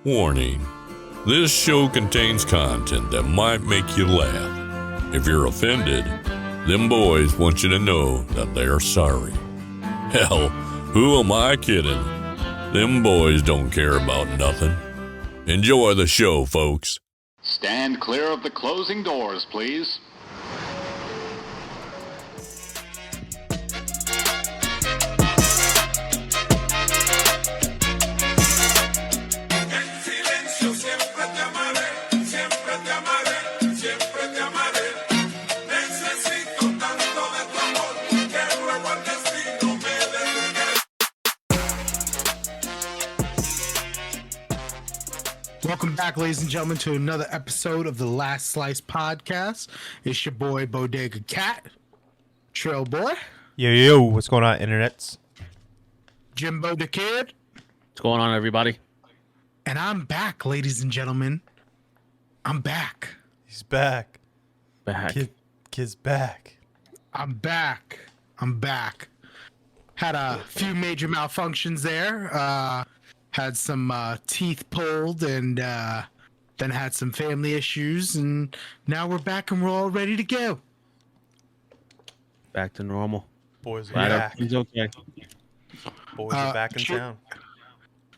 Warning. This show contains content that might make you laugh. If you're offended, them boys want you to know that they're sorry. Hell, who am I kidding? Them boys don't care about nothing. Enjoy the show, folks. Stand clear of the closing doors, please. Welcome back, ladies and gentlemen, to another episode of the Last Slice podcast. It's your boy, Bodega Cat, Trail Boy. Yo, what's going on, internets? Jimbo the Kid. What's going on, everybody? And I'm back, ladies and gentlemen. I'm back. He's back. Kid's back. I'm back. Had a few major malfunctions there. Had some teeth pulled and then had some family issues. And now we're back and we're all ready to go. Back to normal. Boys are Right up. back. He's okay. Boys are back in cheer- town.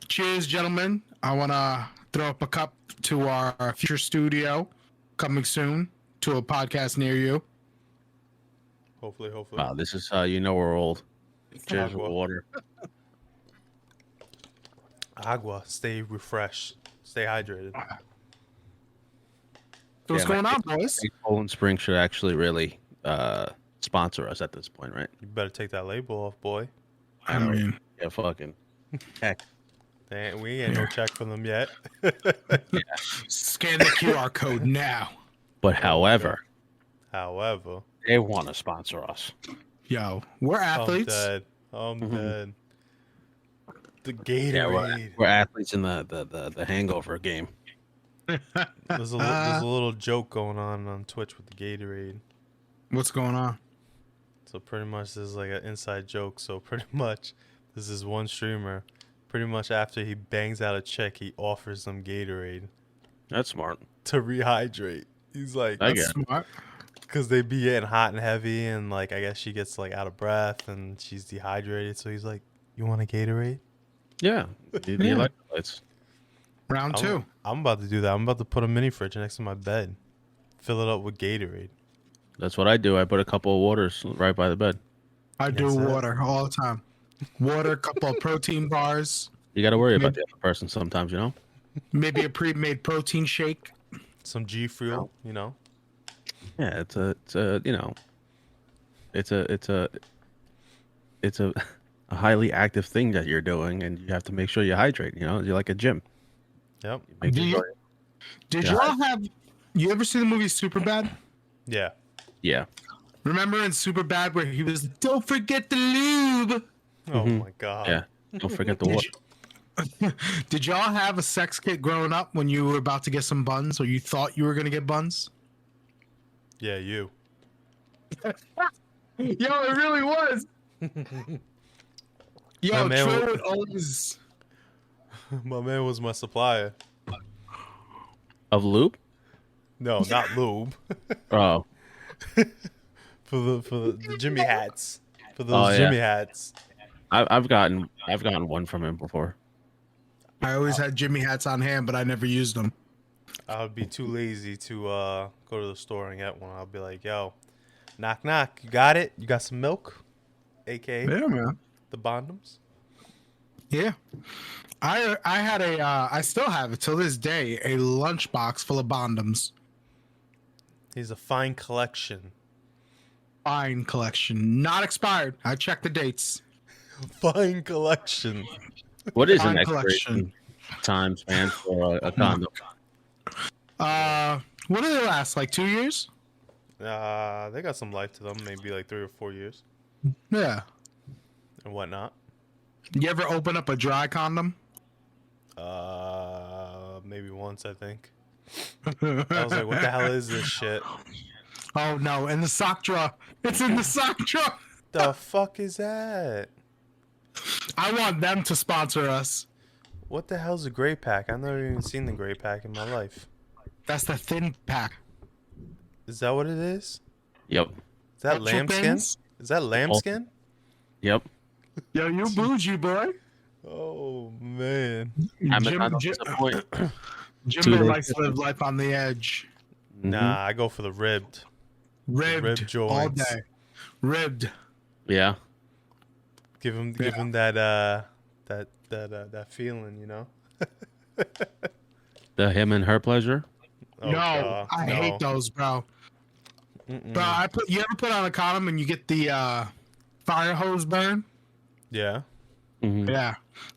Cheers, gentlemen. I want to throw up a cup to our future studio coming soon to a podcast near you. Hopefully. Wow, this is how you know we're old. Cheers with Agua. water. Agua. Stay refreshed. Stay hydrated. So what's Yeah, going man. on, boys? I think Poland Spring should actually really sponsor us at this point, right? You better take that label off, boy. I mean, Yeah, fucking. Heck. We ain't no check from them yet. scan the QR code now. But however, However, they want to sponsor us. Yo, we're athletes. I'm Mhm. dead. The Yeah, Gatorade. we're athletes in the hangover game. There's a little joke going on Twitch with the Gatorade. What's going on? So pretty much this is like an inside joke. So pretty much this is one streamer. Pretty much after he bangs out a check, he offers them Gatorade That's smart. to rehydrate. He's like, I That's get it. smart. because they be getting hot and heavy, and like I guess she gets like out of breath and she's dehydrated. So he's like, "You want a Gatorade?" Yeah. The Yeah. electrolytes. Round two. I'm about to do that. I'm about to put a mini fridge next to my bed, fill it up with Gatorade. That's what I do. I put a couple of waters right by the bed. I do Yes, sir. water all the time. Water, a couple of protein bars, You got to worry about the other person sometimes, you know? maybe a pre-made protein shake. Some G Fuel, you know. Yeah, it's a a highly active thing that you're doing, and you have to make sure you hydrate. You know, you're like a gym. Yep. Make Do you- sure- Did Yeah. y'all have? You ever see the movie Superbad? Yeah. Yeah. Remember in Superbad where he was, "Don't forget the lube." Oh Mhm. my god. Yeah. Don't forget the Did water. Did y'all have a sex kit growing up when you were about to get some buns, or you thought you were gonna get buns? Yeah, you. Yo, it really was. Yo, My man Trey wa- would always. My man was my supplier. Of lube? No, not lube. Oh. for the Jimmy hats. For those Oh, yeah. Jimmy hats. I've gotten one from him before. I always had Jimmy hats on hand, but I never used them. I would be too lazy to go to the store and get one. I'll be like, yo, knock knock, you got it? You got some milk? AKA Yeah, man. the Bondoms? Yeah, I had I still have it till this day, a lunchbox full of Bondoms. He's a fine collection. Fine collection, not expired. I checked the dates. Fine collection. What is an Fine expiration time span for a condom? What do they last? Like 2 years? They got some life to them, maybe like 3 or 4 years Yeah. and whatnot. You ever open up a dry condom? Maybe once, I think. I was like, what the hell is this shit? Oh no, in the sock drawer. It's in the sock drawer. The fuck is that? I want them to sponsor us. What the hell's a gray pack? I've never even seen the gray pack in my life. That's the thin pack. Is that what it is? Yep. Is that Extra lambskin? thins? Is that lambskin? Yep. Yo, you bougie boy. Oh man. Jimbo likes to live life on the edge. Nah, I go for the ribbed. Ribbed joints. all day. Ribbed. Yeah. Give him that feeling, you know. The him and her pleasure. Oh, no, God, I no. hate those, bro. Bro, you ever put on a condom and you get the fire hose burn? Yeah. Mm-hmm. Yeah.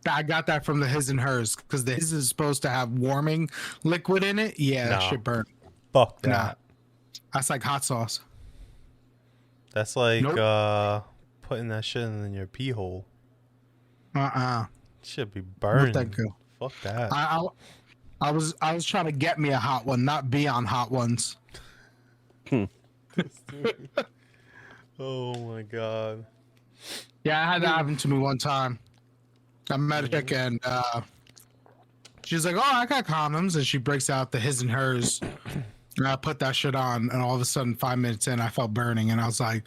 I got that from the his and hers because the his is supposed to have warming liquid in it. Yeah, that No. shit burn. Fuck that. Nah. That's like hot sauce. That's like Nope. putting that shit in your pee hole. Should be No, burning. thank you. Fuck that. I was trying to get me a hot one, not be on hot ones. Oh my god. Yeah, I had that happen to me one time. I met a chick and she's like, "Oh, I got condoms," and she breaks out the his and hers. And I put that shit on, and all of a sudden, 5 minutes in, I felt burning, and I was like,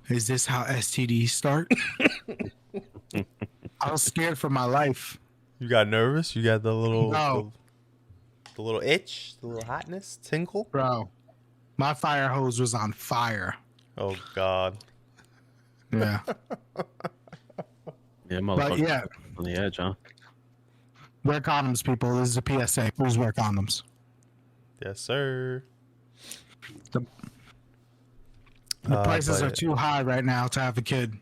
"Is this how STDs start?" I was scared for my life. You got nervous? You got the little No. the little itch, the little hotness, tinkle? Bro, my fire hose was on fire. Oh god. Yeah. Yeah, But motherfucker. yeah, On the edge, huh? wear condoms, people. This is a PSA. Please wear condoms. Yes, sir. The prices but- are too high right now to have a kid.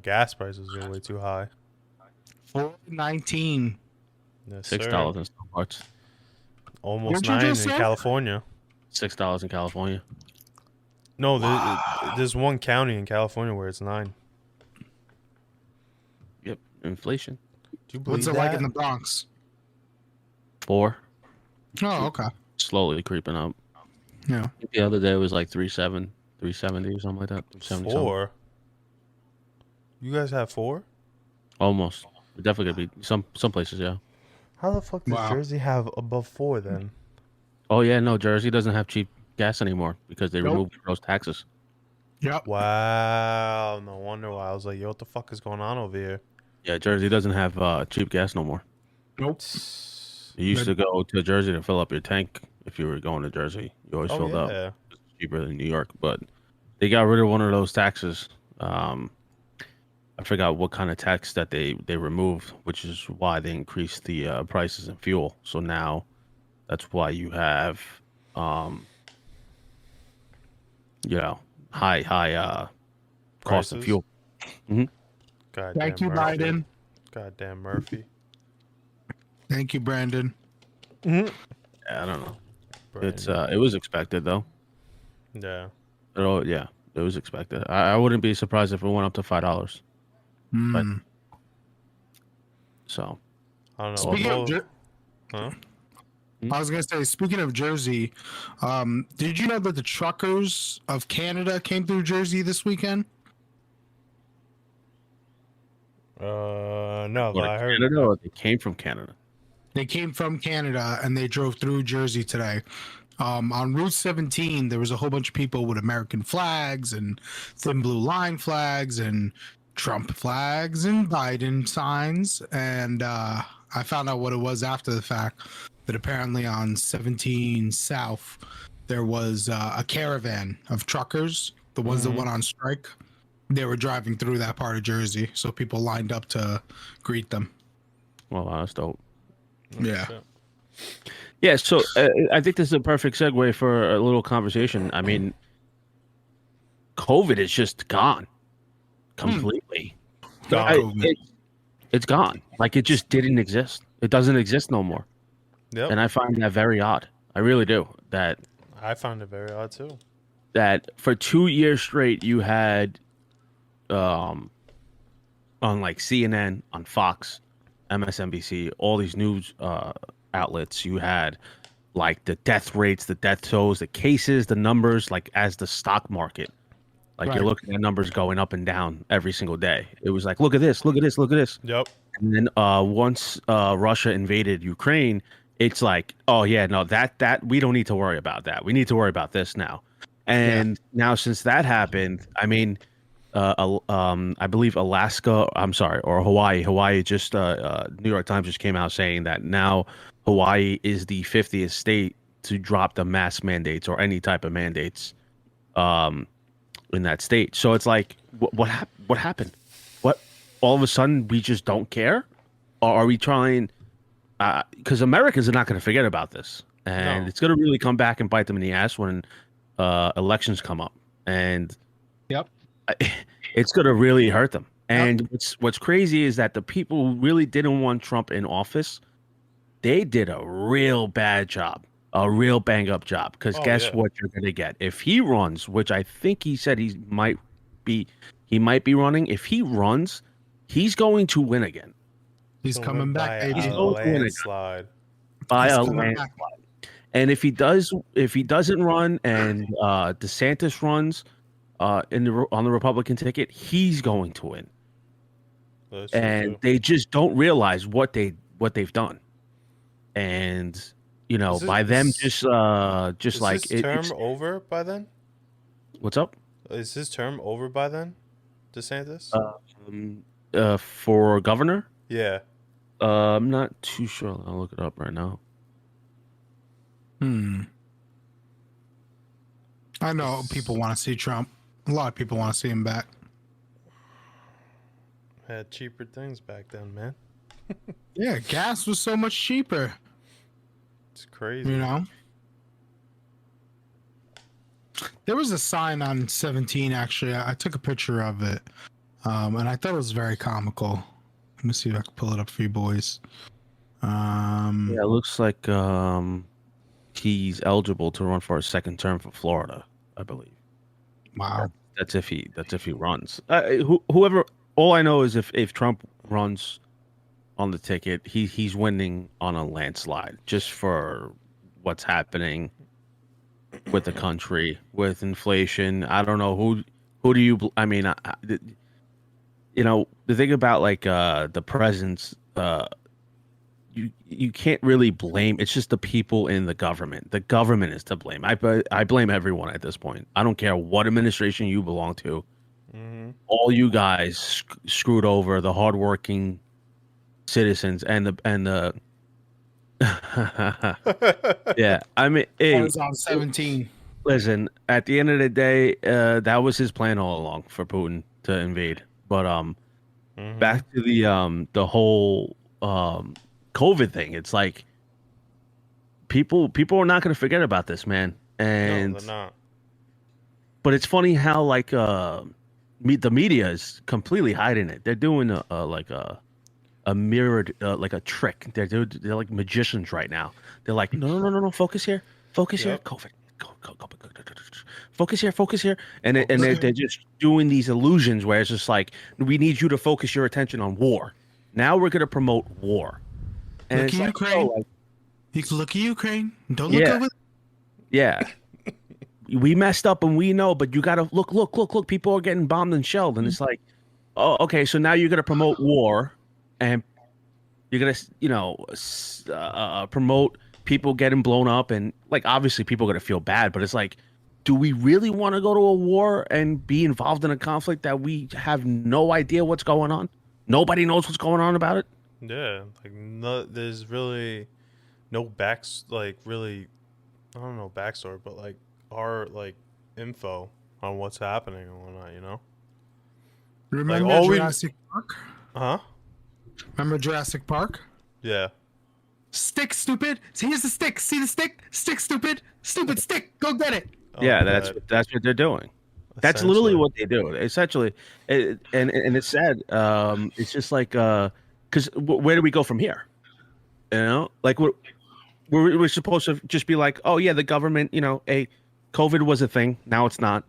Gas prices are way too high. $4.19. Yes, sir. $6 in some parts. Almost What'd you 9 in just say? California. $6 in California. No, there's one county in California where it's 9. Yep. Inflation. Do you believe What's it that? like in the Bronx? 4. Oh, okay. Slowly creeping up. Yeah. The other day was like 3.7, 370 or something like that. 370 something. 4? You guys have 4? Almost. Definitely gonna be some places, yeah. How the fuck does Wow. Jersey have above 4 then? Oh yeah, no, Jersey doesn't have cheap gas anymore because they Nope. removed those taxes. Yep. Wow, no wonder why. I was like, yo, what the fuck is going on over here? Yeah, Jersey doesn't have cheap gas no more. Nope. You used to go to Jersey to fill up your tank if you were going to Jersey. You always Oh, filled up. yeah. It's cheaper than New York, but they got rid of one of those taxes. I forgot what kind of tax that they removed, which is why they increased the prices in fuel. So now that's why you have, high cost of Prices? fuel. Goddamn Thank you, Murphy. Biden. Goddamn Murphy. Thank you, Brandon. Yeah, I don't know. It's Brandon. it was expected though. Yeah. Yeah, it was expected. I wouldn't be surprised if it went up to $5. Mm. So I don't know. Speaking of, Huh? I was gonna say, speaking of Jersey, did you know that the truckers of Canada came through Jersey this weekend? No, what, but I heard. Canada, or they came from Canada. They came from Canada and they drove through Jersey today. On Route 17, there was a whole bunch of people with American flags and thin blue line flags and Trump flags and Biden signs. And I found out what it was after the fact, that apparently on 17 South, there was a caravan of truckers, the ones that went on strike. They were driving through that part of Jersey. So people lined up to greet them. Well, that's dope. Yeah. Yeah, so I think this is a perfect segue for a little conversation. I mean, COVID is just gone completely. It's gone. Like it just didn't exist. It doesn't exist no more. Yep. And I find that very odd. I really do. That I found it very odd too. that for 2 years straight you had on like CNN, on Fox, MSNBC, all these news outlets, you had like the death rates, the death tolls, the cases, the numbers, like as the stock market. Like you're Right. looking at numbers going up and down every single day. It was like, look at this, look at this, look at this. Yep. And then once Russia invaded Ukraine, it's like, oh yeah, no, that we don't need to worry about that. We need to worry about this now. And now since that happened, I mean, I believe Alaska, I'm sorry, or Hawaii. Hawaii just New York Times just came out saying that now Hawaii is the 50th state to drop the mask mandates or any type of mandates in that state. So it's like, what happened? What, all of a sudden we just don't care? Or are we trying? Because Americans are not going to forget about this, and it's going to really come back and bite them in the ass when elections come up, and it's going to really hurt them. And what's crazy is that the people who really didn't want Trump in office, they did a real bad job, a real bang up job. Because guess what you're going to get if he runs, which I think he said he might be running. If he runs, he's going to win again. He's coming back. By a landslide. By a landslide. And if he doesn't run and DeSantis runs on the Republican ticket, he's going to win. And they just don't realize what they've done. And by them just like his term over by then? What's up? Is his term over by then, DeSantis? For governor? Yeah. I'm not too sure. I'll look it up right now. I know people want to see Trump. A lot of people want to see him back. Had cheaper things back then, man. Yeah, gas was so much cheaper. It's crazy. There was a sign on 17, actually. I took a picture of it. And I thought it was very comical. Let me see if I can pull it up for you boys. Yeah, it looks like he's eligible to run for a second term for Florida, I believe. Wow. That's if he runs. Whoever. All I know is if Trump runs on the ticket, he's winning on a landslide. Just for what's happening with the country, with inflation. I don't know who do you. I mean, the thing about like the presidents, you can't really blame. It's just the people in the government. The government is to blame. I blame everyone at this point. I don't care what administration you belong to. Mm-hmm. All you guys screwed over the hardworking citizens and the yeah. I mean, I was on 17. Listen, at the end of the day, that was his plan all along for Putin to invade. But back to the whole COVID thing. It's like people are not going to forget about this, man. And no, they're not. But it's funny how like the media is completely hiding it. They're doing a mirrored like a trick. They're like magicians right now. They're like, no, focus here, COVID. Focus here, and they're just doing these illusions where it's just like, we need you to focus your attention on war. Now we're going to promote war. And look at like, Ukraine. You can look at Ukraine. Don't look over. Yeah. We messed up and we know, but you got to look. People are getting bombed and shelled. And it's like, oh, okay. So now you're going to promote war and you're going to, promote people getting blown up. And like, obviously people are going to feel bad, but it's like, do we really want to go to a war and be involved in a conflict that we have no idea what's going on? Nobody knows what's going on about it. Yeah. Like there's really no really, I don't know, backstory, but like, our like info on what's happening and whatnot, Remember like, Jurassic Park? Remember Jurassic Park? Yeah. Stick, stupid. Here's the stick. See the stick? Stick, stupid. Stupid stick. Go get it. Yeah, that's what they're doing. That's literally what they do. Essentially, and it's sad. It's just like because where do we go from here? Like we're supposed to just be like, oh yeah, the government. COVID was a thing. Now it's not.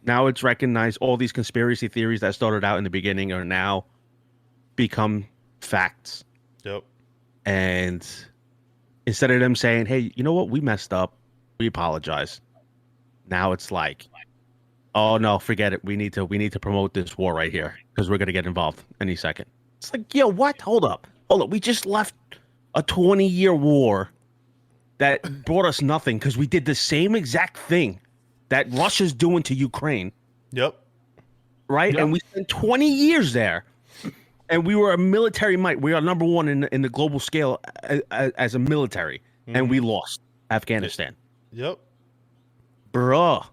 Now it's recognized. All these conspiracy theories that started out in the beginning are now become facts. Yep. And instead of them saying, hey, you know what? We messed up. We apologize. Now it's like, oh no, forget it. We need to promote this war right here because we're going to get involved any second. It's like, yo, what? Hold up. We just left a 20-year war that brought us nothing because we did the same exact thing that Russia's doing to Ukraine. Yep. Right? Yep. And we spent 20 years there. And we were a military might. We are number one in the global scale as a military. And we lost Afghanistan. Yep. Bruh.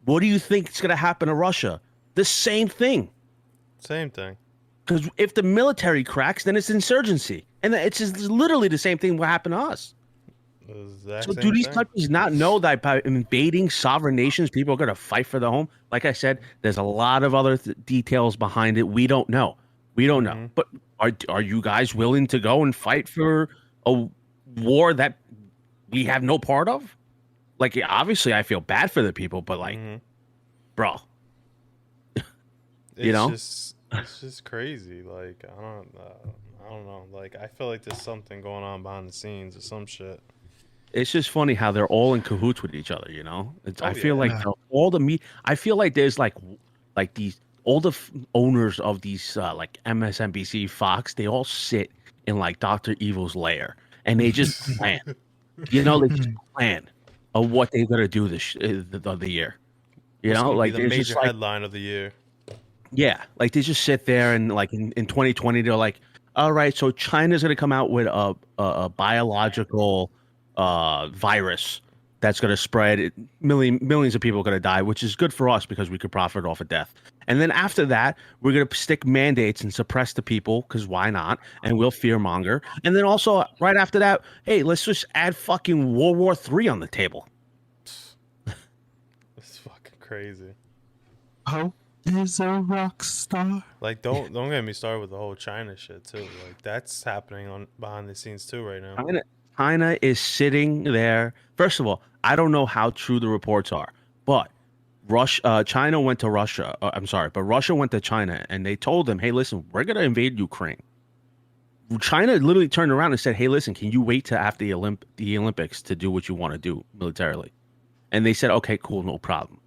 What do you think is going to happen to Russia? The same thing. Same thing. Because if the military cracks, then it's insurgency. And it's just literally the same thing what happened to us. So do these countries not know that by invading sovereign nations, people are going to fight for their home? Like I said, there's a lot of other details behind it. We don't know. We don't know. But are you guys willing to go and fight for a war that we have no part of? Like, obviously, I feel bad for the people, but like, bro, It's just crazy. Like, I don't know. Like, I feel like there's something going on behind the scenes or some shit. It's just funny how they're all in cahoots with each other. I feel like I feel like there's like these all the owners of these like MSNBC, Fox. They all sit in like Dr. Evil's lair, and they just plan. They just plan of what they're gonna do the year. Like the major headline of the year. Yeah, like they just sit there and like in 2020 they're like, all right, so China's gonna come out with a biological virus that's gonna spread. Millions of people are gonna die, which is good for us because we could profit off of death. And then after that, we're gonna stick mandates and suppress the people because why not? And we'll fearmonger. And then also right after that, hey, let's just add fucking World War III on the table. It's fucking crazy. Oh. Is a rock star. Like, don't get me started with the whole China shit too. Like, that's happening behind the scenes too right now. China is sitting there. First of all, I don't know how true the reports are, but China went to Russia. But Russia went to China and they told them, "Hey, listen, we're gonna invade Ukraine." China literally turned around and said, "Hey, listen, can you wait till after the Olympics to do what you want to do militarily?" And they said, "Okay, cool, no problem."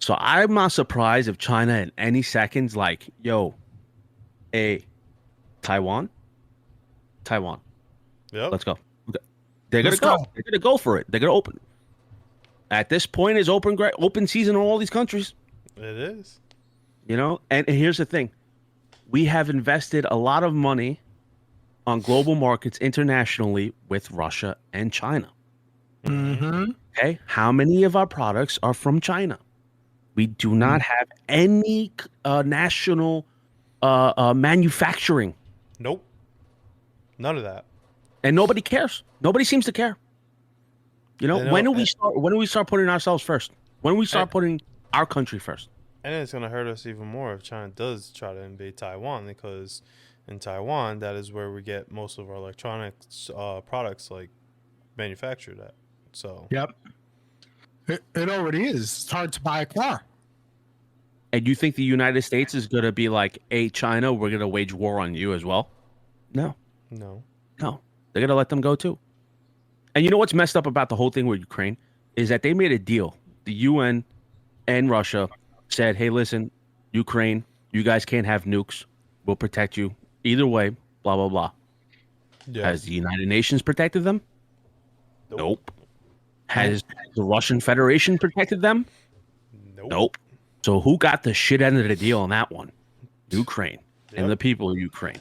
So I'm not surprised if China in any seconds like, yo, Taiwan, Yep. let's go. Okay. They're gonna go. They're gonna go for it. They're gonna open. At this point, is open season in all these countries. It is. And here's the thing: we have invested a lot of money on global markets internationally with Russia and China. Okay, how many of our products are from China? We do not have any national manufacturing. Nope. None of that. And nobody cares. Nobody seems to care. When do we start putting ourselves first? When do we start putting our country first? And it's going to hurt us even more if China does try to invade Taiwan, because in Taiwan, that is where we get most of our electronics products like manufactured at. So Yep. It already is. It's hard to buy a car. And you think the United States is going to be like, hey, China, we're going to wage war on you as well? No. They're going to let them go too. And you know what's messed up about the whole thing with Ukraine is that they made a deal. The UN and Russia said, hey, listen, Ukraine, you guys can't have nukes. We'll protect you. Either way, blah, blah, blah. Yeah. Has the United Nations protected them? Nope. Has the Russian Federation protected them? Nope. So who got the shit end of the deal on that one? Ukraine. And the people of Ukraine.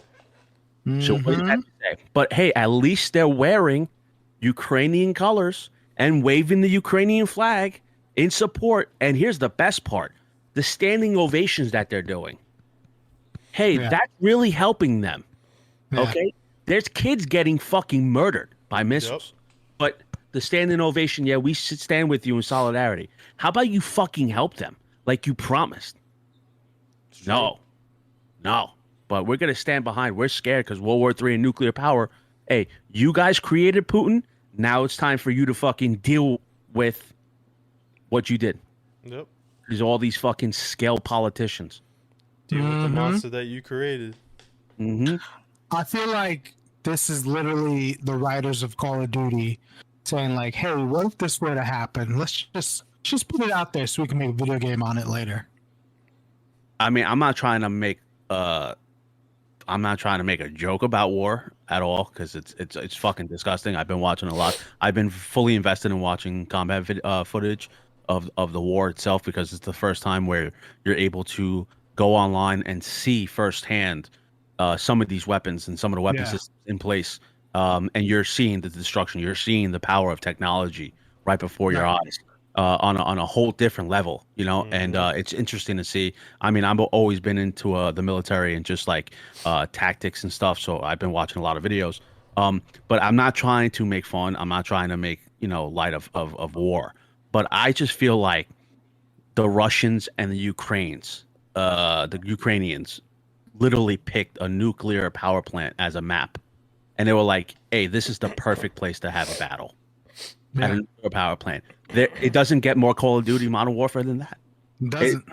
So what does that say? But hey, at least they're wearing Ukrainian colors and waving the Ukrainian flag in support. And here's the best part. The standing ovations that they're doing. Hey, that's really helping them. Yeah. Okay? There's kids getting fucking murdered by missiles. But the standing ovation, yeah, we should stand with you in solidarity. How about you fucking help them like you promised? No. But we're going to stand behind. We're scared because World War III and nuclear power. Hey, you guys created Putin. Now it's time for you to fucking deal with what you did. Yep. There's all these fucking scale politicians. Deal with the monster that you created. I feel like this is literally the writers of Call of Duty saying like, hey, what if this were to happen? Let's just put it out there so we can make a video game on it later. I mean, I'm not trying to make I'm not trying to make a joke about war at all because it's fucking disgusting. I've been watching a lot. I've been fully invested in watching combat footage of the war itself because it's the first time where you're able to go online and see firsthand some of these weapons and some of the weapon systems in place. And you're seeing the destruction. You're seeing the power of technology right before your eyes. On a whole different level, you know, and it's interesting to see. I mean, I've always been into the military and just like tactics and stuff, so I've been watching a lot of videos. But I'm not trying to make fun. I'm not trying to make light of war. But I just feel like the Russians and the Ukrainians literally picked a nuclear power plant as a map, and they were like, "Hey, this is the perfect place to have a battle." At a nuclear power plant. It doesn't get more Call of Duty Modern Warfare than that. Doesn't.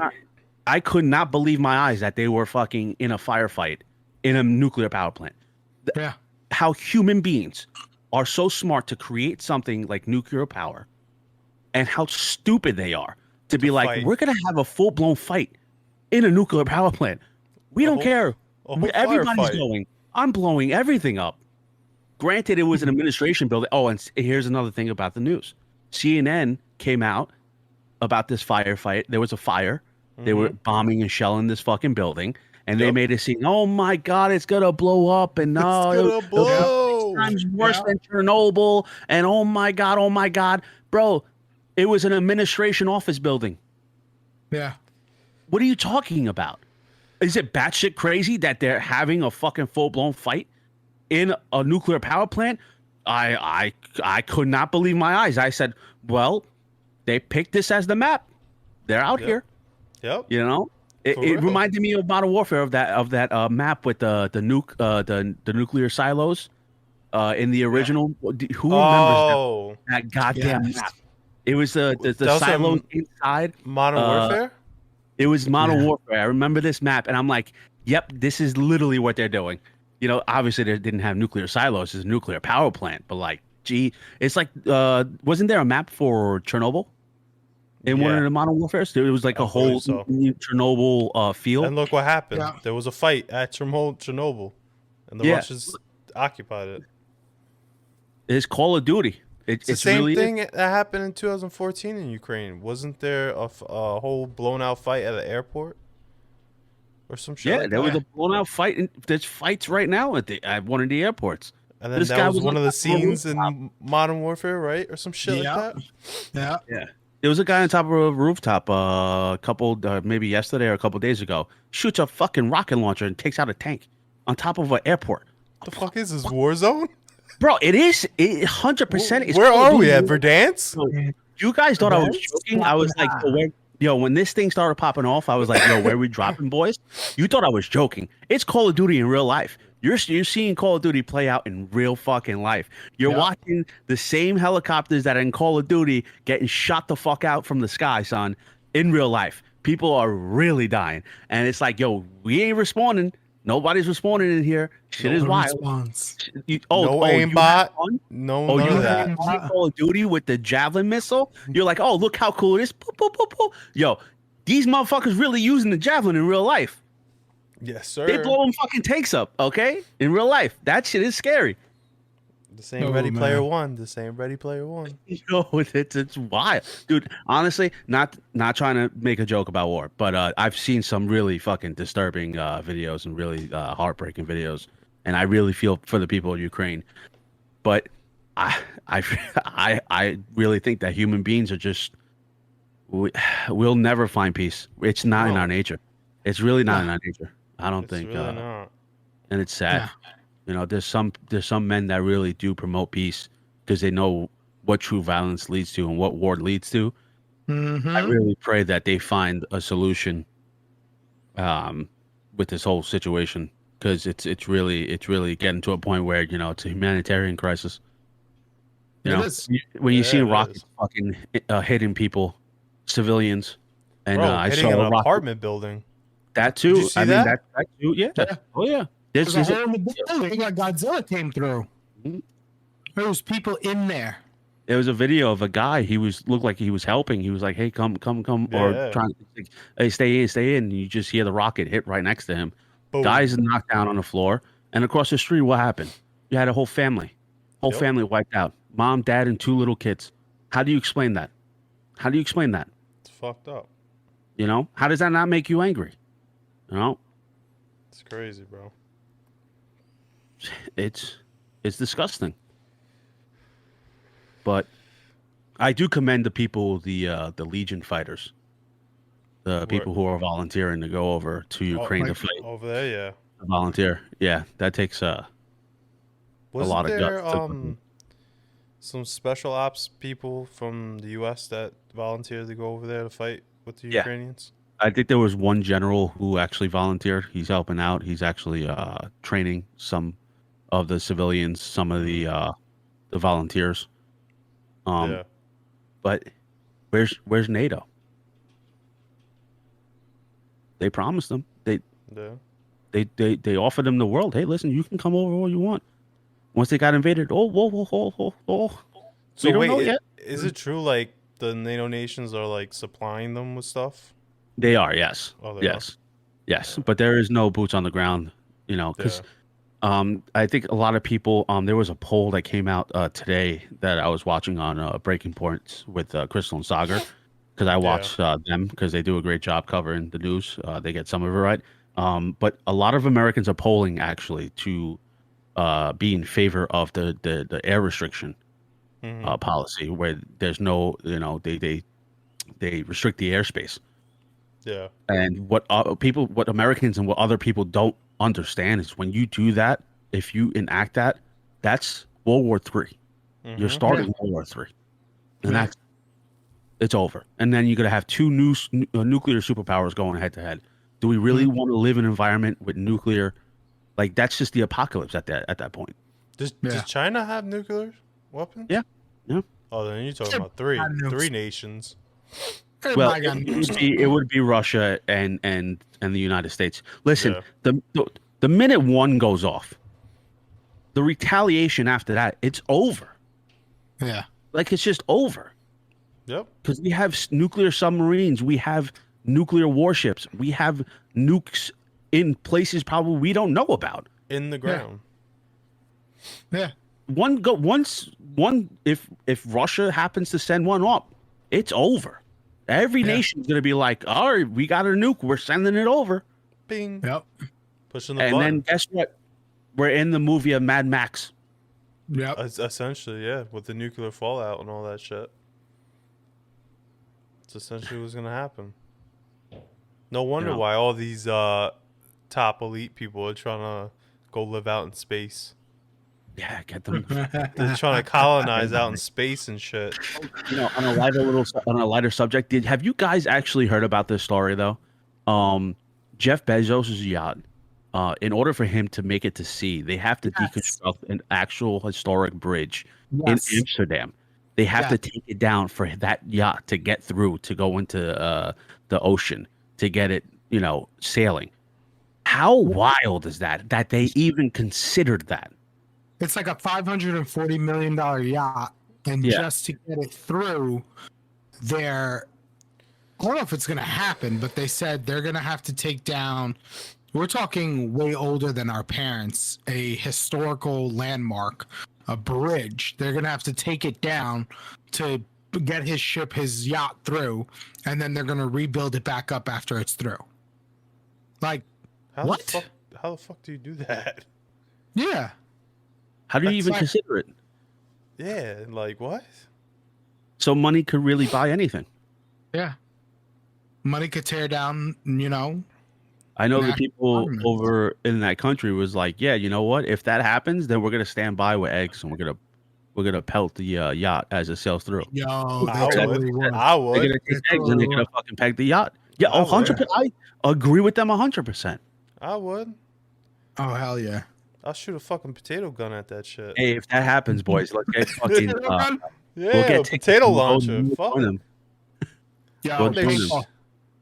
I could not believe my eyes that they were fucking in a firefight in a nuclear power plant. Yeah. How human beings are so smart to create something like nuclear power, and how stupid they are to be like, we're gonna have a full-blown fight in a nuclear power plant. We don't care. Everybody's going. I'm blowing everything up. Granted, it was an administration building. Oh, and here's another thing about the news. CNN came out about this firefight. There was a fire. They were bombing and shelling this fucking building. And they made it seem, oh, my God, it's going to blow up. And no, it's going to blow. 6 times worse than Chernobyl. And oh, my God, oh, my God. Bro, it was an administration office building. Yeah. What are you talking about? Is it batshit crazy that they're having a fucking full-blown fight in a nuclear power plant? I could not believe my eyes. I said, well, they picked this as the map. They're out here. Yep. You know, it reminded me of Modern Warfare of that map with the nuclear silos in the original. Who remembers that goddamn map? It was the silos inside Modern Warfare. It was Modern Warfare. I remember this map, and I'm like, yep, this is literally what they're doing. You know, obviously they didn't have nuclear silos. It's a nuclear power plant, but like, gee, it's like, wasn't there a map for Chernobyl in one of the Modern Warfares? It was like a whole Chernobyl field. And look what happened. Yeah. There was a fight at Chernobyl, and the Russians occupied it. It's Call of Duty. It's the same really thing that happened in 2014 in Ukraine. Wasn't there a whole blown out fight at an airport? Or some shit. Yeah, there was a blown out fight. There's fights right now at one of the airports. And then that was one of the scenes in Modern Warfare, right? Or some shit like that. Yeah. There was a guy on top of a rooftop a couple, maybe yesterday or a couple days ago, shoots a fucking rocket launcher and takes out a tank on top of an airport. The fuck is this, Warzone? Bro, it is 100%. Where are we at, Verdansk? You guys thought I was joking? I was like, when this thing started popping off, I was like, yo, where are we dropping, boys? You thought I was joking. It's Call of Duty in real life. You're seeing Call of Duty play out in real fucking life. You're watching the same helicopters that are in Call of Duty getting shot the fuck out from the sky, son, in real life. People are really dying. And it's like, yo, we ain't responding. Nobody's responding in here. Shit is wild. No aimbot. No, none of that. Call of Duty with the javelin missile. You're like, oh, look how cool it is. Boop, boop, boop, boop. Yo, these motherfuckers really using the javelin in real life. Yes, sir. They blowing fucking tanks up, okay? In real life. That shit is scary. The same Ready Player One. The same Ready Player One. Yo, it's wild. Dude, honestly, not trying to make a joke about war, but I've seen some really fucking disturbing videos and really heartbreaking videos, and I really feel for the people of Ukraine. But I really think that human beings are just we'll never find peace. It's not in our nature. It's really not in our nature. I don't think really not. And it's sad. Yeah. You know, there's some men that really do promote peace because they know what true violence leads to and what war leads to. Mm-hmm. I really pray that they find a solution with this whole situation because it's really getting to a point where, you know, it's a humanitarian crisis. You know, when you see rockets fucking hitting people, civilians, and I hitting saw an apartment building. That too. Did you see that? That too. Yeah. Oh yeah. There's a hole in the building that Godzilla came through. There was people in there. There was a video of a guy. He looked like he was helping. He was like, "Hey, come," or trying to, hey, stay in. You just hear the rocket hit right next to him. Boom. Guys knocked down on the floor, and across the street, what happened? You had a whole family, Yep. family wiped out. Mom, dad, and 2 little kids. How do you explain that? How do you explain that? It's fucked up. You know, how does that not make you angry? You know, It's crazy, bro. it's disgusting. But I do commend the people, the Legion fighters, the people who are volunteering to go over to Ukraine to fight. Over there, yeah. Volunteer, yeah, that takes a lot of there, guts. some special ops people from the U.S. that volunteered to go over there to fight with the Yeah. Ukrainians? I think there was one general who actually volunteered. He's helping out. He's actually training some of the civilians, some of the volunteers. Yeah. But where's NATO? They promised them. Yeah. They offered them the world. Hey, listen, you can come over all you want. Once they got invaded, whoa. So We don't wait, know yet. is it true like the NATO nations are like supplying them with stuff? They are, yes. Oh, they Yes. But there is no boots on the ground, you know, because I think a lot of people, there was a poll that came out today that I was watching on Breaking Points with Crystal and Sagar, because I watch them because they do a great job covering the news. They get some of it right. But a lot of Americans are polling actually to be in favor of the air restriction policy, where there's no, you know, they restrict the airspace. Yeah. And what Americans and what other people don't understand is when you do that, if you enact that, that's World War III. You're starting World War III, and it's over. And then you're gonna have 2 nuclear superpowers going head to head. Do we really want to live in an environment with nuclear? Like, that's just the apocalypse at that point. Does China have nuclear weapons? Yeah. Oh, then you're talking about three nations. Well, it would be Russia and the United States. Listen, the minute one goes off, the retaliation after that, it's over. Yeah. Like, it's just over. Yep. Because we have nuclear submarines, we have nuclear warships, we have nukes in places probably we don't know about. In the ground. Yeah. If Russia happens to send one up, it's over. Every nation's gonna be like, all right, we got a nuke, we're sending it over. Bing. Yep. Pushing the And button. then guess what? We're in the movie of Mad Max. Yep. Essentially, yeah, with the nuclear fallout and all that shit. It's essentially what's gonna happen. No wonder why all these top elite people are trying to go live out in space. Yeah, get them. They're trying to colonize out in space and shit. You know, on a lighter subject, have you guys actually heard about this story though? Jeff Bezos' yacht. In order for him to make it to sea, they have to deconstruct an actual historic bridge in Amsterdam. They have to take it down for that yacht to get through, to go into the ocean, to get it, you know, sailing. How wild is that they even considered that? It's like a $540 million yacht, and just to get it through, I don't know if it's going to happen, but they said they're going to have to take down. We're talking way older than our parents, a historical landmark, a bridge. They're going to have to take it down to get his yacht through, and then they're going to rebuild it back up after it's through. Like, what? How the fuck do you do that? Yeah. How do you even consider it? Yeah, like what? So money could really buy anything. Yeah. Money could tear down, you know. I know the people over in that country was like, yeah, you know what? If that happens, then we're gonna stand by with eggs, and we're gonna pelt the yacht as it sails through. Yo, I would. They're gonna take eggs and they're gonna fucking peg the yacht. Yeah, 100%. I agree with them 100%. I would. Oh hell yeah! I'll shoot a fucking potato gun at that shit. Hey, if that happens, boys, let's get fucking. Yeah, potato launcher. Fuck them. Yo,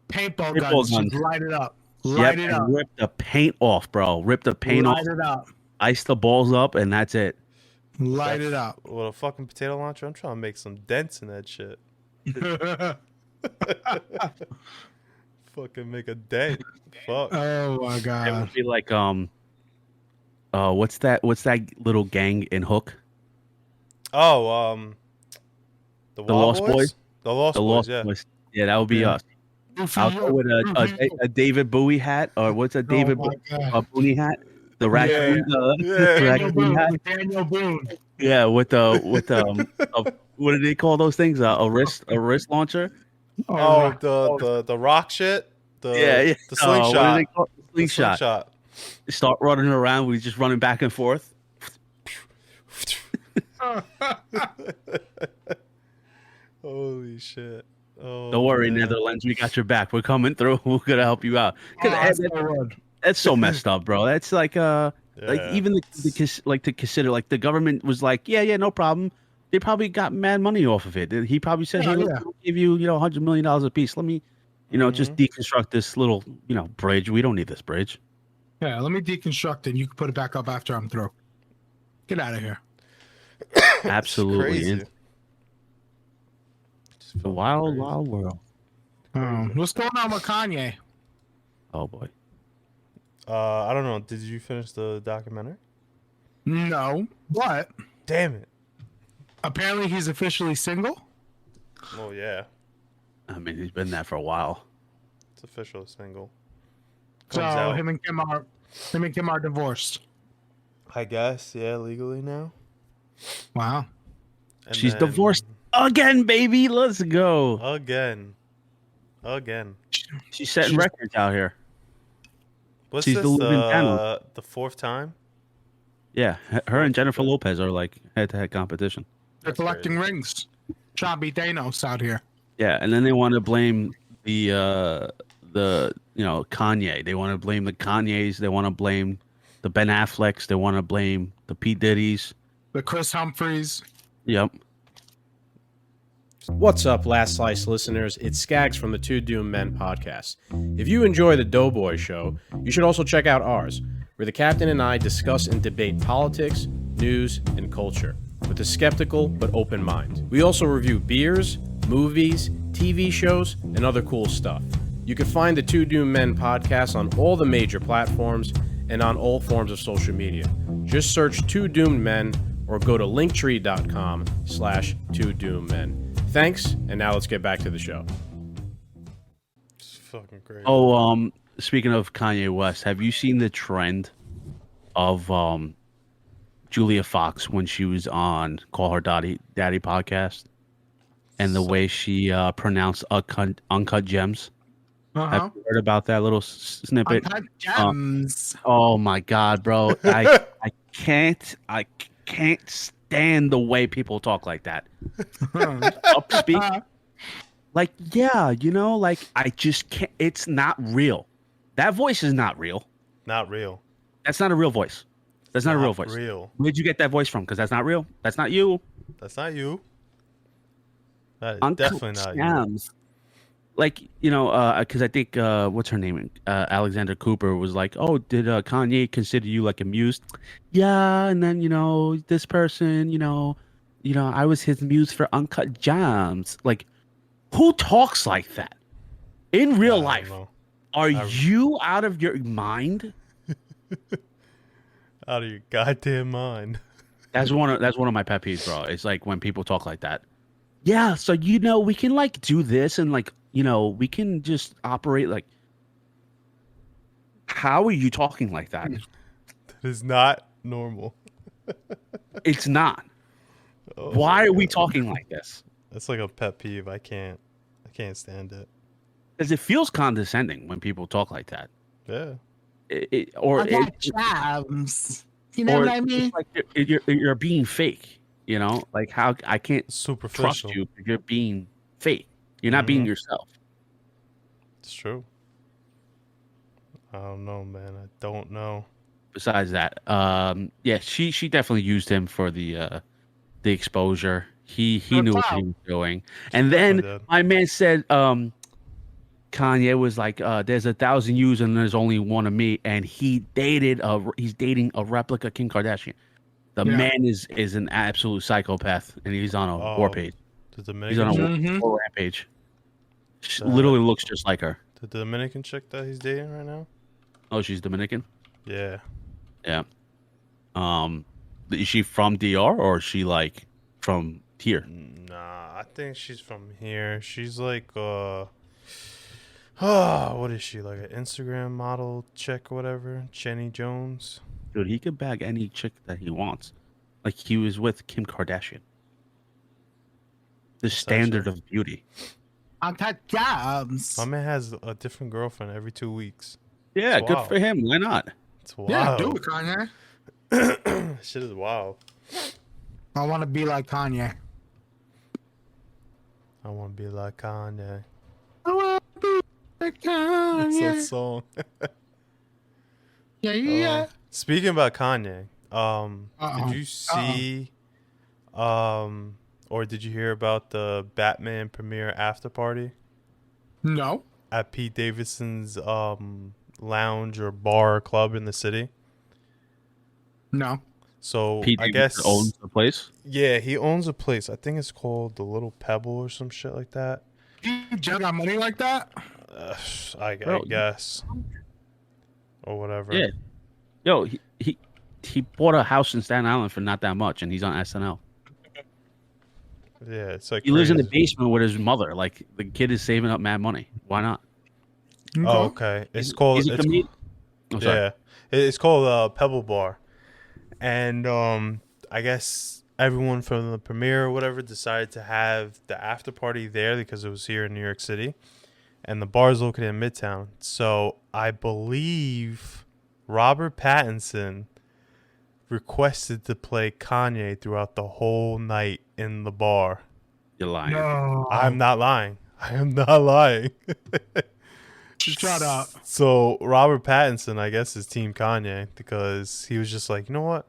paintball guns. Just light it up. Light it up. Rip the paint off, bro. Rip the paint off. Light it up. Ice the balls up, and that's it. Light it up. With a fucking potato launcher, I'm trying to make some dents in that shit. fucking make a day. Fuck. Oh my It god. would be like what's that little gang in Hook? Oh, the Lost Boys? The Lost The Boys, Lost yeah. Boys. Yeah, that would be Yeah. us. I'll go with a David Bowie hat, or what's a David my God. Bowie hat? The raccoon, Yeah. Daniel raccoon hat. Boone. Daniel Boone. Yeah, with what do they call those things? A wrist launcher. Oh, the rock shit? Yeah, The What do slingshot. they call it? The Slingshot. Start running around. We just running back and forth. Holy shit. Oh, Don't worry, man. Netherlands. We got your back. We're coming through. We're gonna help you out. Oh, Because that's so good. that's so messed up, bro. That's like like Yeah. even to consider like the government was like, yeah, no problem. They probably got mad money off of it. He probably said, Yeah, hey, yeah. look, I'll give you $100 million a piece. Let me, just deconstruct this little bridge. We don't need this bridge. Yeah, let me deconstruct it. You can put it back up after I'm through. Get out of here. Absolutely. Crazy. It's Just the fucking wild, crazy. wild world. What's going on with Kanye? Oh boy. I don't know. Did you finish the documentary? No, but Damn it. apparently he's officially single. Oh, yeah. I mean, he's been there for a while. It's official single. So Comes out. him and Kim are divorced. I guess, yeah, legally now. Wow. And She's then- divorced again, baby. Let's go. Again. She's setting she's- records out here. What's She's this, the living panel. the fourth time? Yeah, her and Jennifer Lopez are like head-to-head competition. They're That's collecting rings. Trying to beat Thanos out here. Yeah, and then they want to blame the Kanye. They want to blame the Kanyes. They want to blame the Ben Afflecks. They want to blame the P Diddy's. The Chris Humphreys. Yep. What's up, Last Slice listeners? It's Skaggs from the Two Doomed Men podcast. If you enjoy the Doughboy Show, you should also check out ours, where the captain and I discuss and debate politics, news, and culture with a skeptical but open mind. We also review beers, movies, TV shows, and other cool stuff. You can find the Two Doomed Men podcast on all the major platforms and on all forms of social media. Just search Two Doomed Men or go to linktree.com/twodoomed-men. Thanks, and now let's get back to the show. It's fucking crazy. Oh, speaking of Kanye West, have you seen the trend of Julia Fox when she was on Call Her Daddy podcast, and the way she pronounced uncut gems? Have you heard about that little snippet? Uncut gems. Oh my god, bro! I can't stand the way people talk like that. Upspeak. Like, yeah, like I just can't. It's not real. That voice is not real. Not real. That's not a real voice. That's not a real voice. Real. Where'd you get that voice from? Because that's not real. That's not you. That's not you. That is Uncut definitely not you. gems. Like, because I think what's her name? Alexander Cooper was like, "Oh, did Kanye consider you like a muse?" Yeah, and then this person, I was his muse for Uncut Gems. Like, who talks like that in real I don't life? know. Are you out of your mind? Out of your goddamn mind. That's one of my pet peeves, bro. It's like when people talk like that. Yeah, so we can like do this and like we can just operate like. How are you talking like that? That is not normal. It's not. Oh Why my are we God. talking like this? That's like a pet peeve. I can't stand it. Because it feels condescending when people talk like that. Yeah. Uncut gems. You know what I mean? It's like you're being fake. Like how I can't Superficial. trust you if you're being fake. You're not being yourself. It's true. I don't know, man. I don't know. Besides that, yeah, she definitely used him for the exposure. He knew what he was doing. And then definitely did. my man said, Kanye was like, there's 1,000 yous and there's only one of me, and he's dating a replica Kim Kardashian. The man is an absolute psychopath, and he's on a war page. The He's on Dominican. a war rampage. She literally looks just like her. The Dominican chick that he's dating right now. Oh, she's Dominican. Yeah. Yeah. Is she from DR or is she like from here? Nah, I think she's from here. She's like what is she, like an Instagram model chick or whatever? Jenny Jones. Dude, he could bag any chick that he wants. Like he was with Kim Kardashian. The standard of beauty. Uncut Gems. My man has a different girlfriend every 2 weeks. Yeah, It's good wild. for him. Why not? It's wild. Yeah, do it, Kanye. Shit is wild. I want to be like Kanye. I want to be like Kanye. I want to be like It's that Kanye. song. Yeah, yeah. Speaking about Kanye, Uh-oh. did you see, or did you hear about the Batman premiere after party No. at Pete Davidson's lounge or bar or club in the city? No. So Pete I Davidson guess owns the place. yeah, he owns a place. I think it's called the Little Pebble or some shit like that. You got money like that? I Bro, guess, or whatever. Yeah. Yo, he bought a house in Staten Island for not that much, and he's on SNL. Yeah, it's like He lives in the crazy. basement with his mother. Like the kid is saving up mad money. Why not? Oh, okay. It's called. He's a comedian. Oh, sorry. Yeah, it's called Pebble Bar, and I guess everyone from the premiere or whatever decided to have the after party there because it was here in New York City, and the bar is located in Midtown. So I believe Robert Pattinson requested to play Kanye throughout the whole night in the bar. You're lying. No. I'm not lying. I am not lying. Shut up. So Robert Pattinson, I guess, is Team Kanye because he was just like, you know what,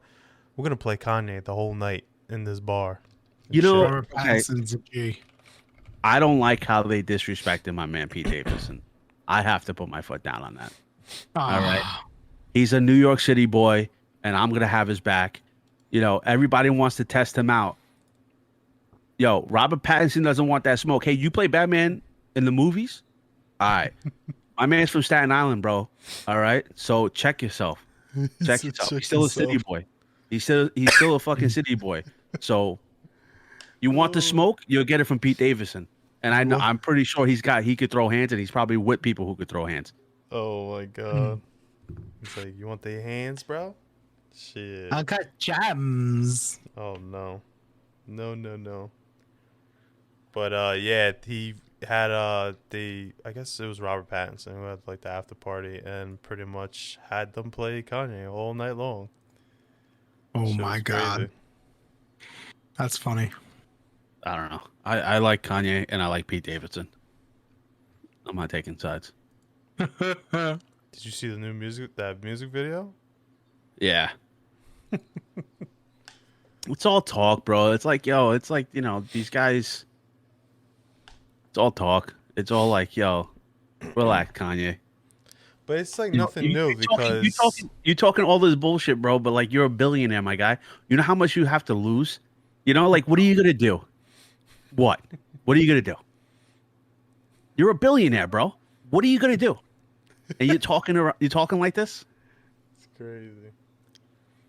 we're gonna play Kanye the whole night in this bar. You know, Robert okay, Pattinson's a G. I don't like how they disrespected my man Pete Davidson. I have to put my foot down on that. All right. He's a New York City boy, and I'm going to have his back. You know, everybody wants to test him out. Yo, Robert Pattinson doesn't want that smoke. Hey, you play Batman in the movies? All right. My man's from Staten Island, bro. All right. So check yourself. Check yourself. He's still a city boy. He's still a fucking city boy. So you want the smoke, you'll get it from Pete Davidson. And I'm pretty sure he could throw hands, and he's probably with people who could throw hands. Oh my god. He's like, you want the hands, bro? Shit. Uncut Gems. Oh no. No. But yeah, he had I guess it was Robert Pattinson who had like the after party and pretty much had them play Kanye all night long. Oh Shit my was god. crazy. That's funny. I don't know. I like Kanye, and I like Pete Davidson. I'm not taking sides. Did you see the new music video? Yeah. It's all talk, bro. It's like, yo, it's like, you know, these guys. It's all talk. It's all like, yo, relax, Kanye. But it's like You know, nothing new because you talking all this bullshit, bro. But like, you're a billionaire, my guy. You know how much you have to lose. You know, like, what are you gonna do? What are you gonna do? You're a billionaire, bro. What are you gonna do? And you're talking like this. it's crazy.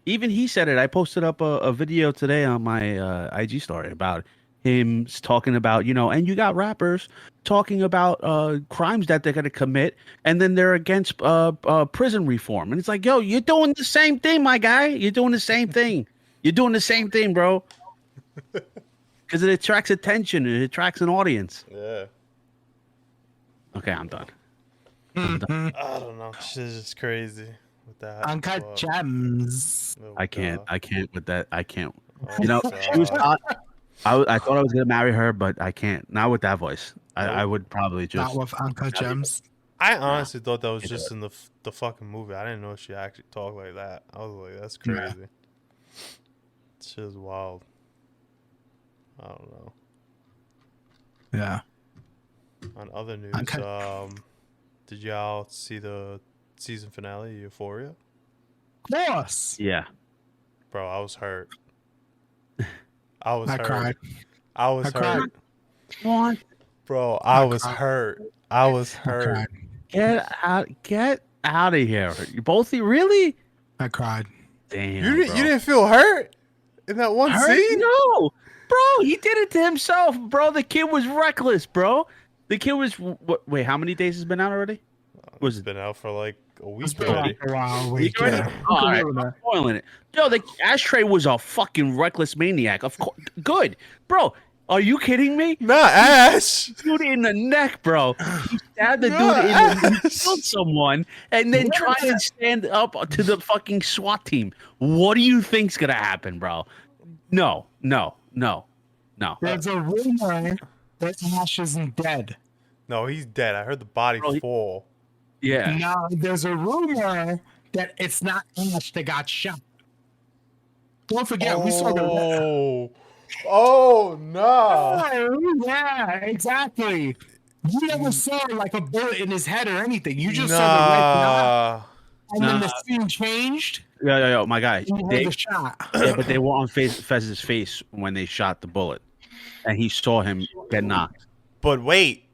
Even he said it. I posted up a video today on my IG story about him talking about, you know, and you got rappers talking about crimes that they're going to commit, and then they're against prison reform. And it's like, yo, you're doing the same thing, my guy. You're doing the same thing. You're doing the same thing, bro. Because it attracts attention. It attracts an audience. Yeah. Okay, I'm done. I don't know. Shit's just crazy with that. Uncut but- Gems. oh, I can't. God. I can't with that. I can't. Oh, You know, she was God. hot. I thought I was gonna marry her, but I can't. Not with that voice. I would probably Not just. with Uncut Gems. I honestly thought that was just in the fucking movie. I didn't know she actually talked like that. I was like, that's Yeah. crazy. Shit is wild. I don't know. Yeah. On other news, Okay. did y'all see the season finale of Euphoria? Of course. Yeah. Bro, I was hurt. I was I hurt. cried. I was I cried. hurt. What? Bro, I was cried. hurt. I was I hurt. cried. Get out of here. You both really? I cried. Damn. You bro. didn't feel hurt in that one Hurt? scene? No, bro. He did it to himself, bro. The kid was reckless, bro. The kid was. Wait, how many days has been out already? Was It's it? been out for like a It's week been already. like a while. Week already? Yeah. All right, I'm spoiling it. Yo, the Ashtray was a fucking reckless maniac. Of course, good, bro. Are you kidding me? Not Ash. Dude in the neck, bro. He stabbed the dude in the he killed someone and then tried to stand up to the fucking SWAT team. What do you think's gonna happen, bro? No. There's a rumor that Ash isn't dead. No, he's dead. I heard the body Bro, fall. Yeah. No, there's a rumor that it's not Ash that got shot. Don't forget, we saw the. Oh no! Oh, yeah, exactly. You never saw like a bullet in his head or anything. You just saw the red dot, and then the scene changed. Yo, my guy. And you heard They, the shot. yeah, but they were on Fez's face when they shot the bullet, and he saw him get knocked. But wait,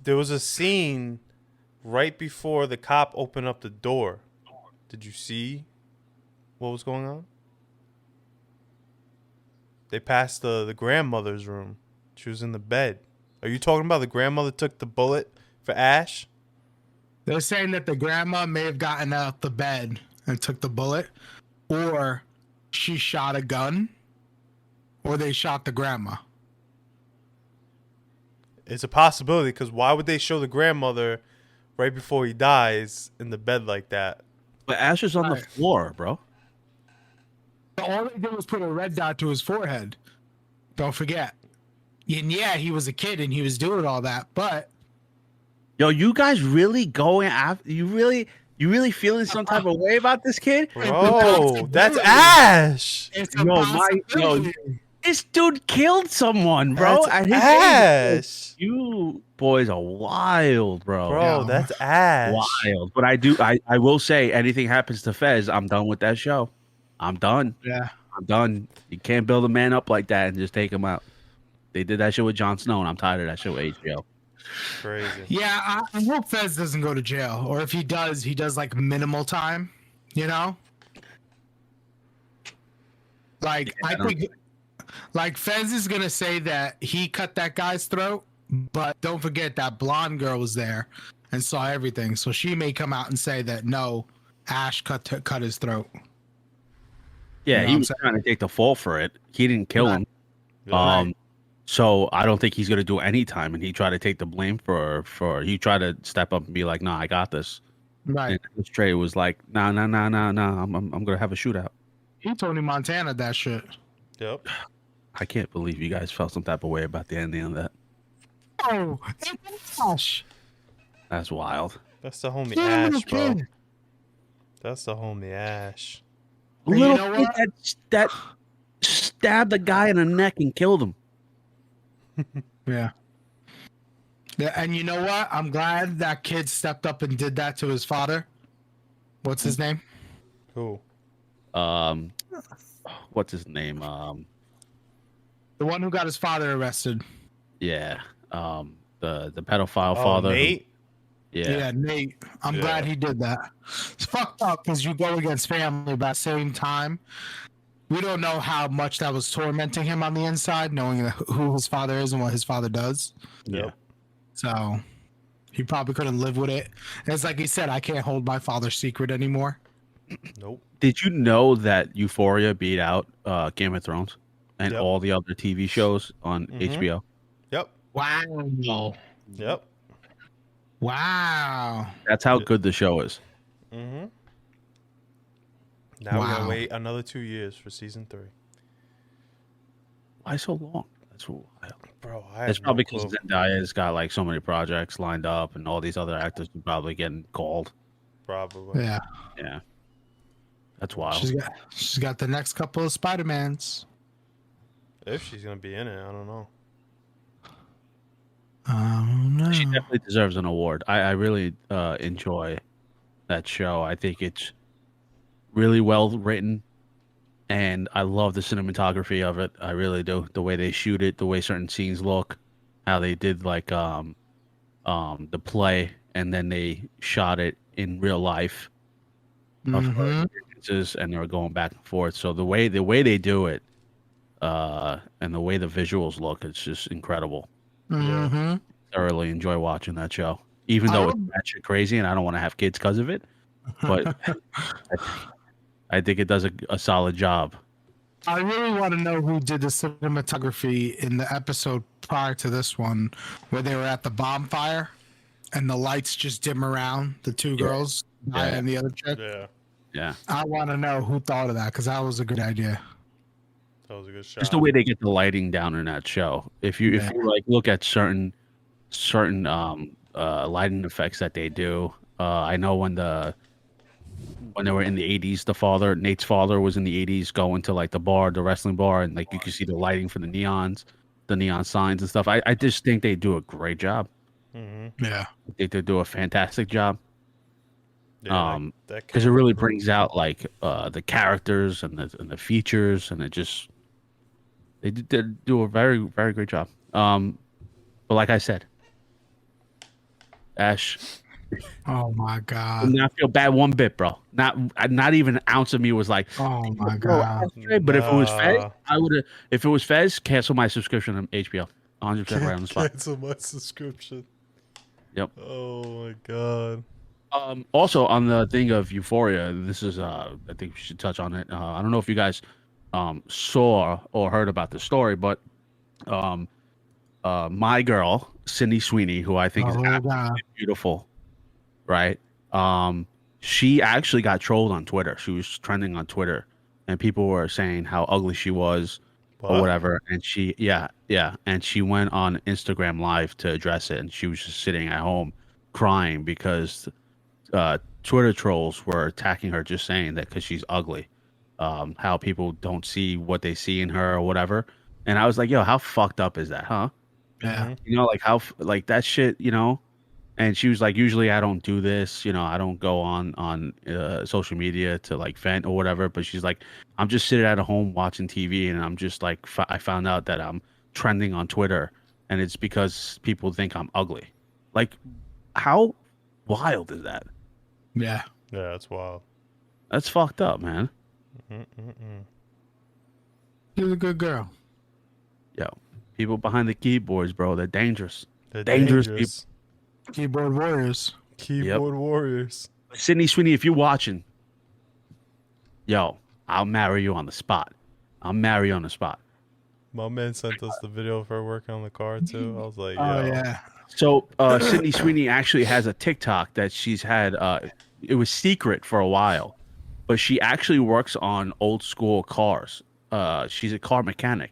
there was a scene right before the cop opened up the door. Did you see what was going on? They passed the grandmother's room. She was in the bed. Are you talking about the grandmother took the bullet for Ash? They're saying that the grandma may have gotten out the bed and took the bullet, or she shot a gun, or they shot the grandma. It's a possibility, because why would they show the grandmother right before he dies in the bed like that? But Ash is on the floor, bro. All they did was put a red dot to his forehead. Don't forget. And yeah, he was a kid and he was doing all that, but Yo, you guys really going after? You really feeling some type of way about this kid? Bro, that's Ash. it's a Yo, possibility. This dude killed someone, bro. That's At his age. Ash. You boys are wild, bro. Bro, Yeah. that's Ash. Wild. But I will say, anything happens to Fez, I'm done with that show. I'm done. Yeah. I'm done. You can't build a man up like that and just take him out. They did that shit with Jon Snow, and I'm tired of that shit with HBO. Crazy. Yeah, I hope Fez doesn't go to jail. Or if he does like minimal time, you know? Like, Yeah, I think like Fez is gonna say that he cut that guy's throat, but don't forget that blonde girl was there and saw everything. So she may come out and say that no, Ash cut his throat. Yeah, You know he what was I'm trying to take the fall for it. He didn't kill him. Right. So I don't think he's gonna do any time. And he tried to take the blame for he tried to step up and be like, "No, I got this." Right. And Trey was like, "No. I'm gonna have a shootout." He Tony Montana that shit. Yep. I can't believe you guys felt some type of way about the ending of that. Oh, it's Ash. That's wild. That's the homie Yeah, Ash, bro. kid. That's the homie Ash. And you Little know kid what? that stabbed the guy in the neck and killed him. Yeah. Yeah, and you know what? I'm glad that kid stepped up and did that to his father. What's his name? Who? What's his name? The one who got his father arrested. Yeah. The pedophile Oh, father. Nate? Yeah, Nate. I'm Yeah. glad he did that. It's fucked up because you go against family, but at the same time, we don't know how much that was tormenting him on the inside, knowing who his father is and what his father does. Yeah. So he probably couldn't live with it. And it's like he said, I can't hold my father's secret anymore. Nope. Did you know that Euphoria beat out Game of Thrones and Yep. all the other TV shows on Mhm. HBO? Yep. Wow. Yep. Wow. That's how good the show is. Mm-hmm. Now we gotta Wow. wait another 2 years for season 3. Why so long? That's wild. Bro, I It's have probably no because clue. Zendaya's got like so many projects lined up, and all these other actors are probably getting called. Probably. Yeah. Yeah, that's wild. She's got the next couple of Spider-Mans. If she's gonna be in it, I don't know. Oh no. She definitely deserves an award. I really enjoy that show. I think it's really well written, and I love the cinematography of it. I really do. The way they shoot it, the way certain scenes look, how they did like the play, and then they shot it in real life of her experiences, and they were going back and forth. So the way they do it, and the way the visuals look, it's just incredible. Thoroughly enjoy watching that show, even though it's actually crazy, and I don't want to have kids because of it. But I think it does a solid job. I really want to know who did the cinematography in the episode prior to this one, where they were at the bonfire, and the lights just dim around the two girls and the other chick. Yeah. I want to know who thought of that, because that was a good idea. That was a good shot. Just the way they get the lighting down in that show. If you like look at certain lighting effects that they do, I know when they were in the 80s, Nate's father was in the 80s going to like the wrestling bar, and like you could see the lighting for the neon signs and stuff. I just think they do a great job. Yeah. I think they do a fantastic job. Yeah, because it really brings out like the characters and the features, and they do a very, very great job. But like I said, Ash, oh my god, did not feel bad one bit, bro. Not even an ounce of me was like, oh my god. But if it was Fez, I would have. If it was Fez, cancel my subscription on HBO. 100% right on the spot. Cancel my subscription. Yep. Oh my god. Also on the thing of Euphoria, this is I think we should touch on it. I don't know if you guys saw or heard about the story, but my girl Sydney Sweeney, who I think is absolutely beautiful, right? She actually got trolled on Twitter. She was trending on Twitter, and people were saying how ugly she was or whatever. And she and she went on Instagram Live to address it, and she was just sitting at home crying because Twitter trolls were attacking her, just saying that because she's ugly, how people don't see what they see in her or whatever. And I was like, yo, how fucked up is that, huh? Yeah. You know, like how like that shit, you know. And she was like, usually I don't do this, you know, I don't go on social media to like vent or whatever. But she's like, I'm just sitting at home watching TV, and I'm just like, I found out that I'm trending on Twitter, and it's because people think I'm ugly. Like, how wild is that? Yeah. Yeah, that's wild. That's fucked up, man. She's a good girl. Yo, people behind the keyboards, bro, they're dangerous. They're dangerous people. Keyboard warriors. Keyboard warriors. Sydney Sweeney, if you're watching, yo, I'll marry you on the spot. I'll marry you on the spot. My man sent us the video of her working on the car too. I was like, Oh yo. yeah. So Sydney Sweeney actually has a TikTok that she's had. It was secret for a while, but she actually works on old school cars. She's a car mechanic,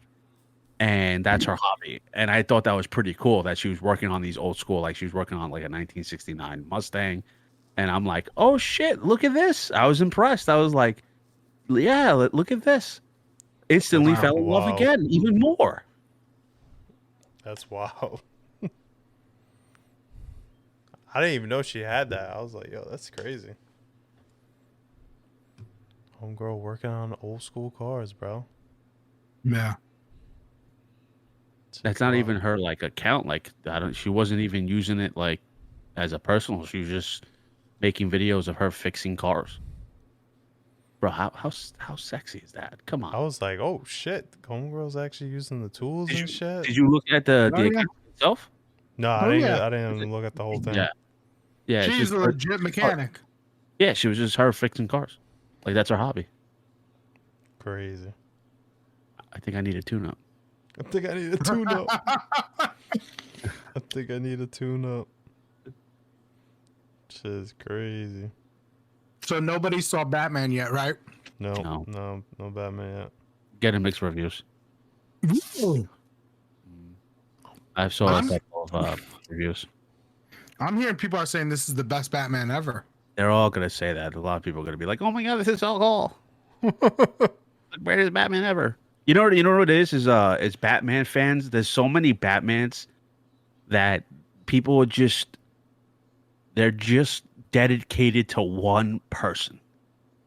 and that's her hobby. And I thought that was pretty cool that she was working on these old school, like she was working on like a 1969 Mustang. And I'm like, oh shit, look at this. I was impressed. I was like, yeah, look at this. Instantly fell in love again, even more. That's wild. I didn't even know she had that. I was like, yo, that's crazy. Homegirl working on old school cars, bro. Yeah. That's not even her like account. Like she wasn't even using it like as a personal. She was just making videos of her fixing cars. Bro, how sexy is that? Come on. I was like, oh shit, homegirl's actually using the tools and shit. Did you look at the account itself? No, I didn't even look at the whole thing. Yeah. She's a legit mechanic. Yeah, she was just her fixing cars. Like that's her hobby. Crazy. I think I need a tune-up. I think I need a tune-up. Shit is crazy. So nobody saw Batman yet, right? No Batman yet. Getting mixed reviews. Ooh. I saw a couple of reviews. I'm hearing people are saying this is the best Batman ever. They're all gonna say that. A lot of people are gonna be like, "Oh my god, this is so cool! The greatest Batman ever." You know what it is? It's Batman fans. There's so many Batmans that people are they're just dedicated to one person.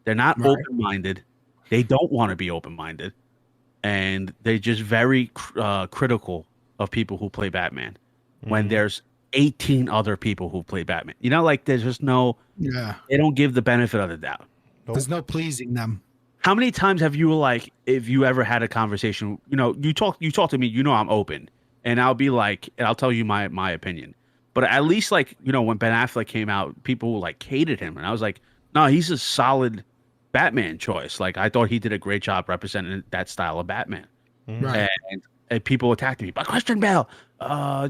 They're not open-minded. They don't want to be open-minded, and they're just very critical of people who play Batman. When there's 18 other people who play Batman. You know, like there's just no. Yeah. They don't give the benefit of the doubt. There's no pleasing them. How many times have you like, if you ever had a conversation, you know, you talk to me, you know, I'm open, and I'll be like, and I'll tell you my opinion. But at least like, you know, when Ben Affleck came out, people like hated him, and I was like, no, he's a solid Batman choice. Like I thought he did a great job representing that style of Batman. Right. And people attacked me, but Christian Bale,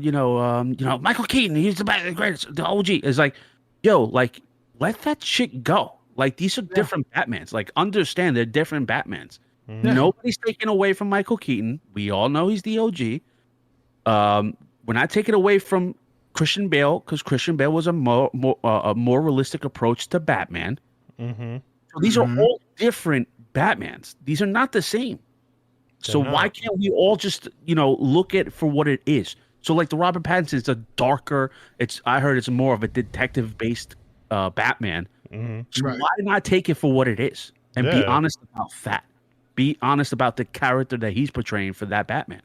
you know, Michael Keaton, he's the greatest, the OG. It's like, yo, like let that shit go. Like these are different Batmans. Like understand they're different Batmans. Nobody's taking away from Michael Keaton. We all know he's the OG. We're not taking away from Christian Bale because Christian Bale was a more realistic approach to Batman. So these are all different Batmans. These are not the same. So why can't we all just, you know, look at it for what it is? So like the Robert Pattinson, it's a darker. I heard it's more of a detective based Batman. So why not take it for what it is and be honest about that? Be honest about the character that he's portraying for that Batman.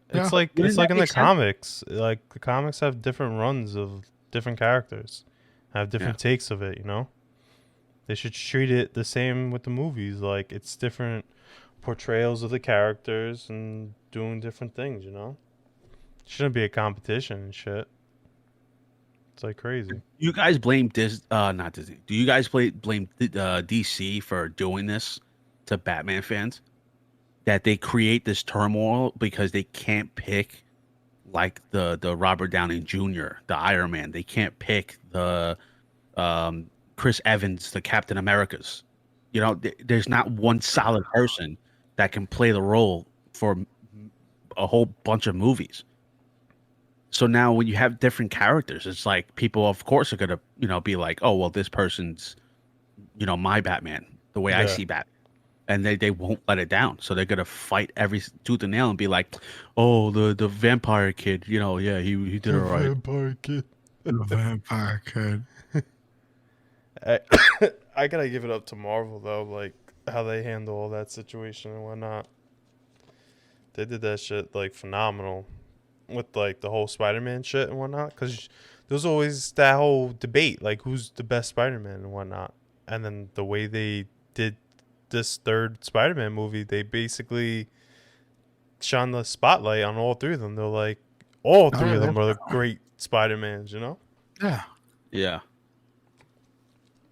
It's like in the comics. Like the comics have different runs of different characters, have different takes of it. You know, they should treat it the same with the movies. Like it's different portrayals of the characters and doing different things. You know, shouldn't be a competition and shit. It's like crazy. You guys blame not Disney. Do you guys blame DC for doing this to Batman fans? That they create this turmoil because they can't pick like the Robert Downey Jr., the Iron Man. They can't pick the Chris Evans, the Captain Americas. You know, there's not one solid person that can play the role for a whole bunch of movies. So now when you have different characters, it's like people, of course, are going to, you know, be like, oh, well, this person's, you know, my Batman, the way I see Batman. And they won't let it down. So they're going to fight every tooth and nail and be like, oh, the vampire kid, you know, yeah, he did it right. Vampire kid. The vampire kid. I got to give it up to Marvel, though, like how they handle all that situation and whatnot. They did that shit, like, phenomenal. With like the whole Spider-Man shit and whatnot, because there's always that whole debate, like who's the best Spider-Man and whatnot. And then the way they did this third Spider-Man movie, they basically shone the spotlight on all three of them. They're like, all three of them are the great Spider-Mans, you know? Yeah.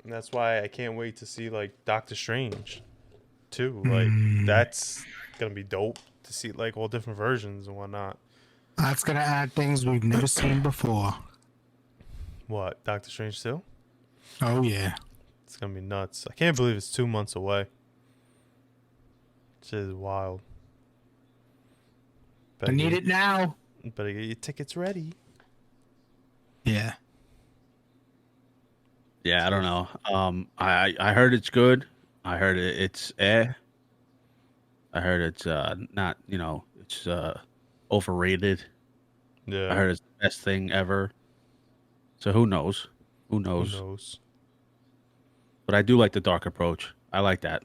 And that's why I can't wait to see like Doctor Strange too. Like that's gonna be dope to see like all different versions and whatnot. That's gonna add things we've never seen before. What, Doctor Strange 2? Oh yeah. It's gonna be nuts. I can't believe it's 2 months away. Shit is wild. I need it now. Better get your tickets ready. Yeah. Yeah, I don't know. I heard it's good. I heard it's I heard it's not, you know, it's overrated. Yeah. I heard it's the best thing ever. So who knows? Who knows? Who knows? But I do like the dark approach. I like that.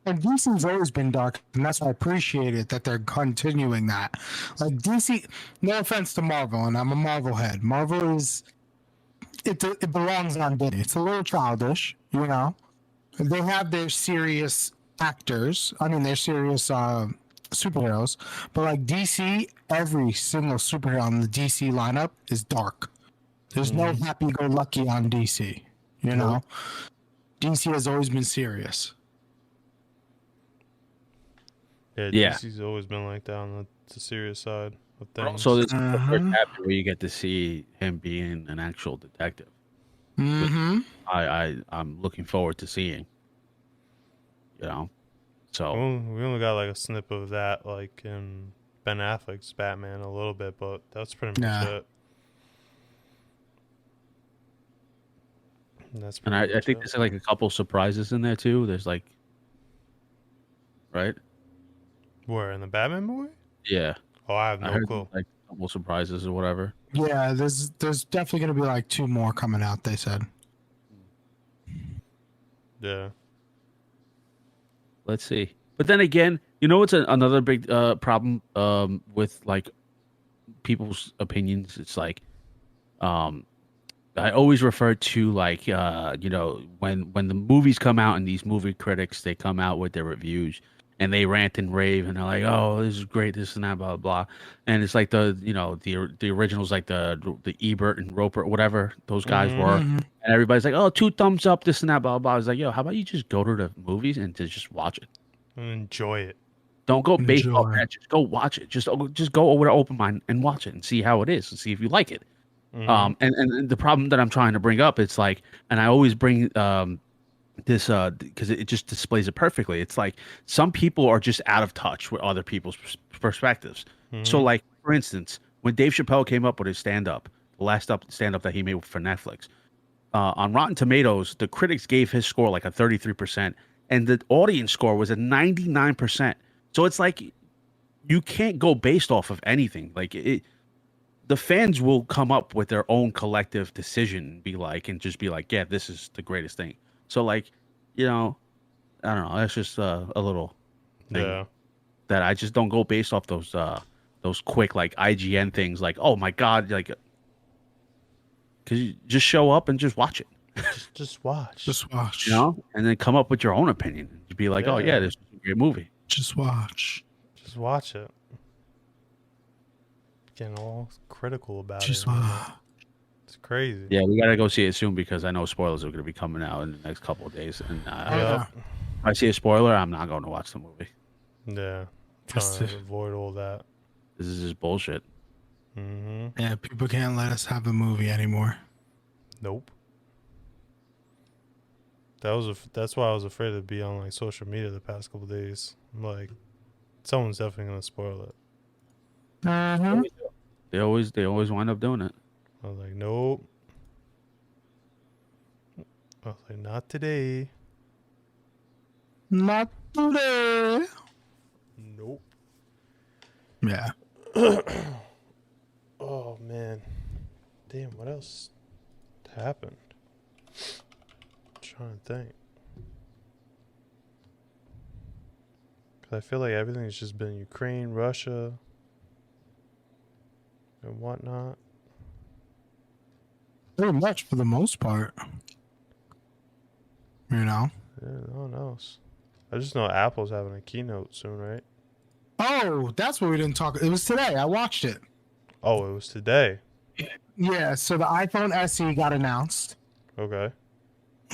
And DC's always been dark, and that's why I appreciate it that they're continuing that. Like DC, no offense to Marvel, and I'm a Marvel head. Marvel is it belongs on Disney. It's a little childish, you know. They have their serious actors. I mean, they're serious superheroes, but like DC, every single superhero on the DC lineup is dark. There's no happy-go-lucky on DC, you know. DC has always been serious. Yeah, DC's always been like that on the serious side of things. So this is the first chapter where you get to see him being an actual detective. I'm looking forward to seeing. You know. So we only got like a snip of that, like in Ben Affleck's Batman a little bit, but that's pretty much it. And I think there's like a couple surprises in there too. There's like, right? Where in the Batman movie? Yeah. Oh, I have no clue. Like a couple surprises or whatever. Yeah, there's definitely gonna be like 2 more coming out. They said. Yeah. Let's see. But then again, you know what's another big problem with like people's opinions? It's like I always refer to like when the movies come out and these movie critics they come out with their reviews and they rant and rave and they're like, oh, this is great, this and that, blah blah, and it's like the originals like the Ebert and Roper, whatever those guys were, and everybody's like, oh, 2 thumbs up, this and that, blah blah. I was like, yo, how about you just go to the movies and to just watch it and enjoy it. Don't go based off that. Just go watch it. Just go with an open mind and watch it and see how it is and see if you like it. And the problem that I'm trying to bring up, it's like, and I always bring this because it just displays it perfectly. It's like some people are just out of touch with other people's perspectives. So, like for instance, when Dave Chappelle came up with his stand-up, the last stand-up that he made for Netflix, on Rotten Tomatoes, the critics gave his score like a 33%, and the audience score was a 99%. So it's like you can't go based off of anything. Like the fans will come up with their own collective decision, and just be like, yeah, this is the greatest thing. So like, I don't know. That's just a little thing that I just don't go based off those quick like IGN things. Like, oh my god, like, because you just show up and just watch it. Just watch. And then come up with your own opinion. You'd be like, oh yeah, this is a great movie. Just watch it. Getting all critical about it. Just watch. It's crazy. Yeah, we gotta go see it soon because I know spoilers are gonna be coming out in the next couple of days. And if I see a spoiler, I'm not going to watch the movie. Yeah, trying to avoid all that. This is just bullshit. Yeah, people can't let us have a movie anymore. Nope. That's why I was afraid to be on like social media the past couple of days. I'm like, someone's definitely gonna spoil it. They always wind up doing it. I was like, nope. I was like, not today. Not today. Nope. Yeah. Oh man. Damn, what else happened? I'm trying to think. Cause I feel like everything's just been Ukraine, Russia, and whatnot. Pretty much for the most part. Yeah, no one else. I just know Apple's having a keynote soon, right? Oh, that's what we didn't talk. It was today. I watched it. Oh, it was today. Yeah, so the iPhone SE got announced. Okay.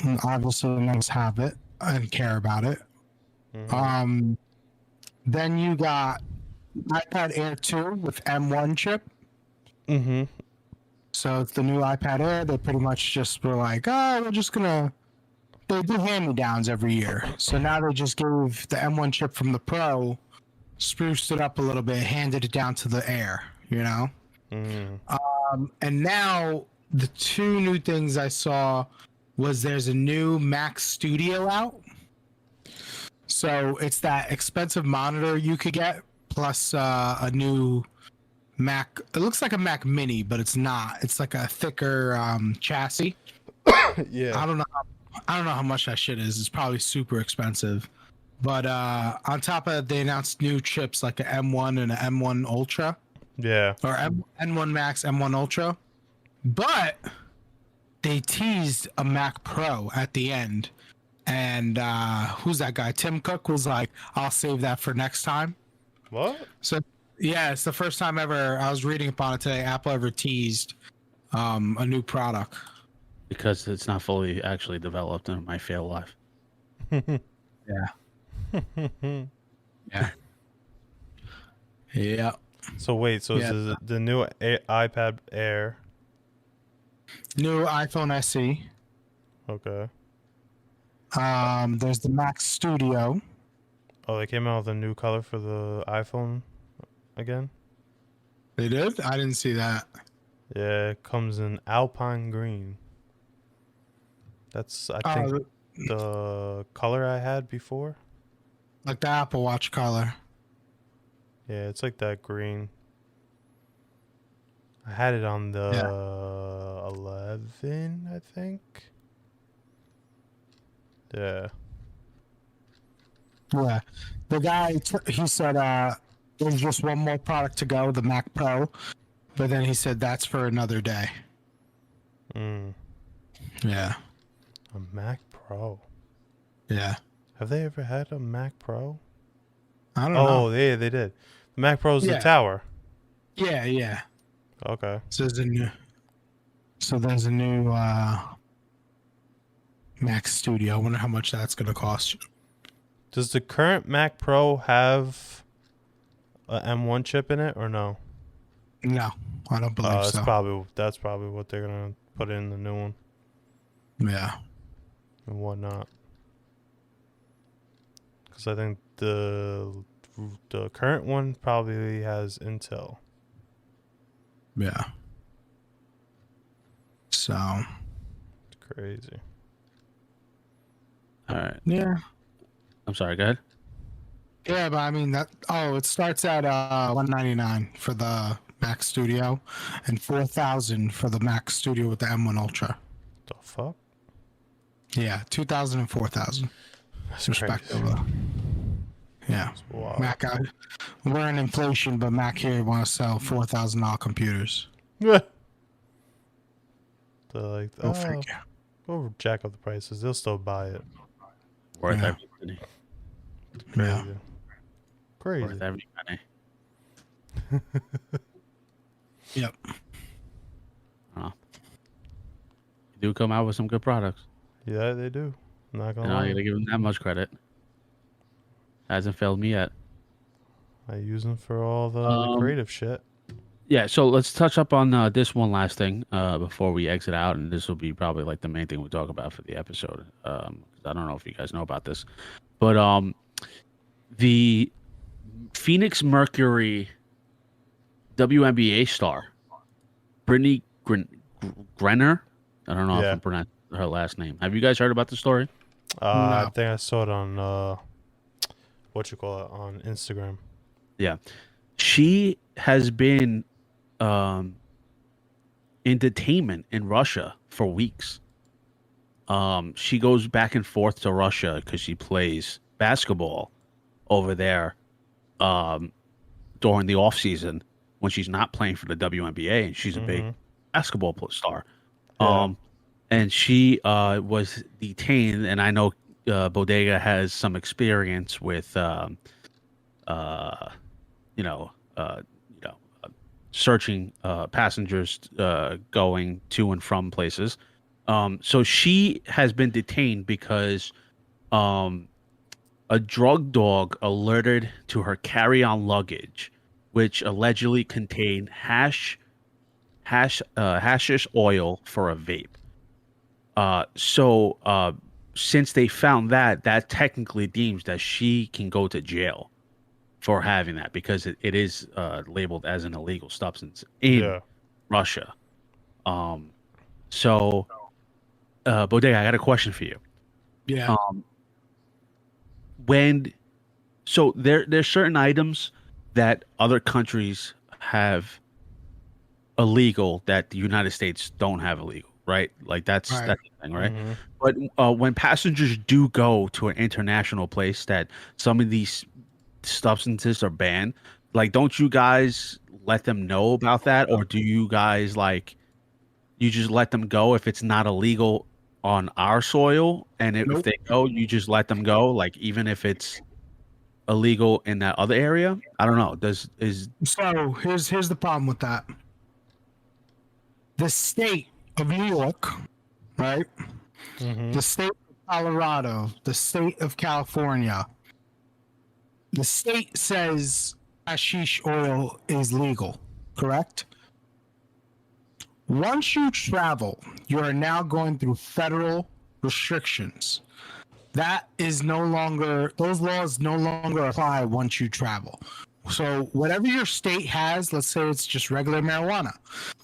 And obviously, no one's have it and care about it. Then you got iPad Air 2 with M1 chip. So it's the new iPad Air. They pretty much just were like, oh, we're just gonna. They do hand-me-downs every year. So now they just gave the M1 chip from the Pro, spruced it up a little bit, handed it down to the Air, And now the 2 new things I saw was there's a new Mac Studio out. So it's that expensive monitor you could get, plus a new Mac. It looks like a Mac Mini, but it's not. It's like a thicker chassis. Yeah. I don't know how much that shit is. It's probably super expensive. But on top of it, they announced new chips like an M1 and an M1 Ultra. Yeah. Or M1 Max, M1 Ultra. But they teased a Mac Pro at the end. And who's that guy? Tim Cook was like, I'll save that for next time. What? So, yeah, it's the first time ever, I was reading upon it today, Apple ever teased a new product. Because it's not fully actually developed and it might fail live. Yeah. Yeah. Yeah. So wait, so Yeah. is the new iPad Air? New iPhone SE. Okay. There's the Mac Studio. Oh, they came out with a new color for the iPhone again? They did? I didn't see that. Yeah, it comes in Alpine Green. That's, I think, the color I had before. Like the Apple Watch color. Yeah, it's like that green. I had it on the 11, I think. Yeah. Yeah. The guy, he said there's just one more product to go, the Mac Pro. But then he said that's for another day. Yeah. A Mac Pro. Yeah. Have they ever had a Mac Pro? I don't know. Oh, they did. The Mac Pro's the Yeah. tower. Yeah, yeah. Okay. So there's a new Mac Studio. I wonder how much that's gonna cost you. Does the current Mac Pro have a M1 chip in it or no? No, I don't believe so. That's probably what they're gonna put in the new one Yeah. and whatnot. Because I think the current one probably has Intel. Yeah. So. It's crazy. All right. Yeah. I'm sorry. Go ahead. Yeah, but I mean it starts at $199 for the Mac Studio and $4,000 for the Mac Studio with the M1 Ultra. The fuck? Yeah, $2,000 and $4,000 That's respectively. crazy. Yeah. Wow. Mac we're in inflation, but Mac here want to sell $4,000 computers. They're like, Go figure. we'll jack up the prices. They'll still buy it. Worth Yeah. every penny. Crazy. Yeah. Crazy. Worth every penny. Yep. You do come out with some good products. Yeah, they do. I'm not You gonna know, lie. I gotta give them that much credit. Hasn't failed me yet. I use them for all the creative shit. Yeah, so let's touch up on this one last thing before we exit out, and this will be probably like the main thing we talk about for the episode. I don't know if you guys know about this, but the Phoenix Mercury WNBA star, Brittney Griner. I don't know if I'm pronouncing her last name. Have you guys heard about the story? I think I saw it on on Instagram. Yeah, she has been in detainment in Russia for weeks. She goes back and forth to Russia because she plays basketball over there during the off season when she's not playing for the WNBA, and she's a big basketball star. Yeah. And she was detained, and I know Bodega has some experience with searching passengers going to and from places. So she has been detained because a drug dog alerted to her carry-on luggage, which allegedly contained hashish oil for a vape. So since they found that technically deems that she can go to jail for having that because it is labeled as an illegal substance in Russia. So Bodega, I got a question for you. Yeah. There's certain items that other countries have illegal that the United States don't have illegal, right? Like that's the thing, right? But when passengers do go to an international place that some of these substances are banned, like don't you guys let them know about that, or do you guys you just let them go if it's not illegal on our soil, and if they go, you just let them go, like even if it's illegal in that other area? I don't know. So here's the problem with that. The state of New York, right? The state of Colorado, the state of California. The state says hashish oil is legal, correct? Once you travel, you are now going through federal restrictions. Those laws no longer apply once you travel. So whatever your state has, let's say it's just regular marijuana.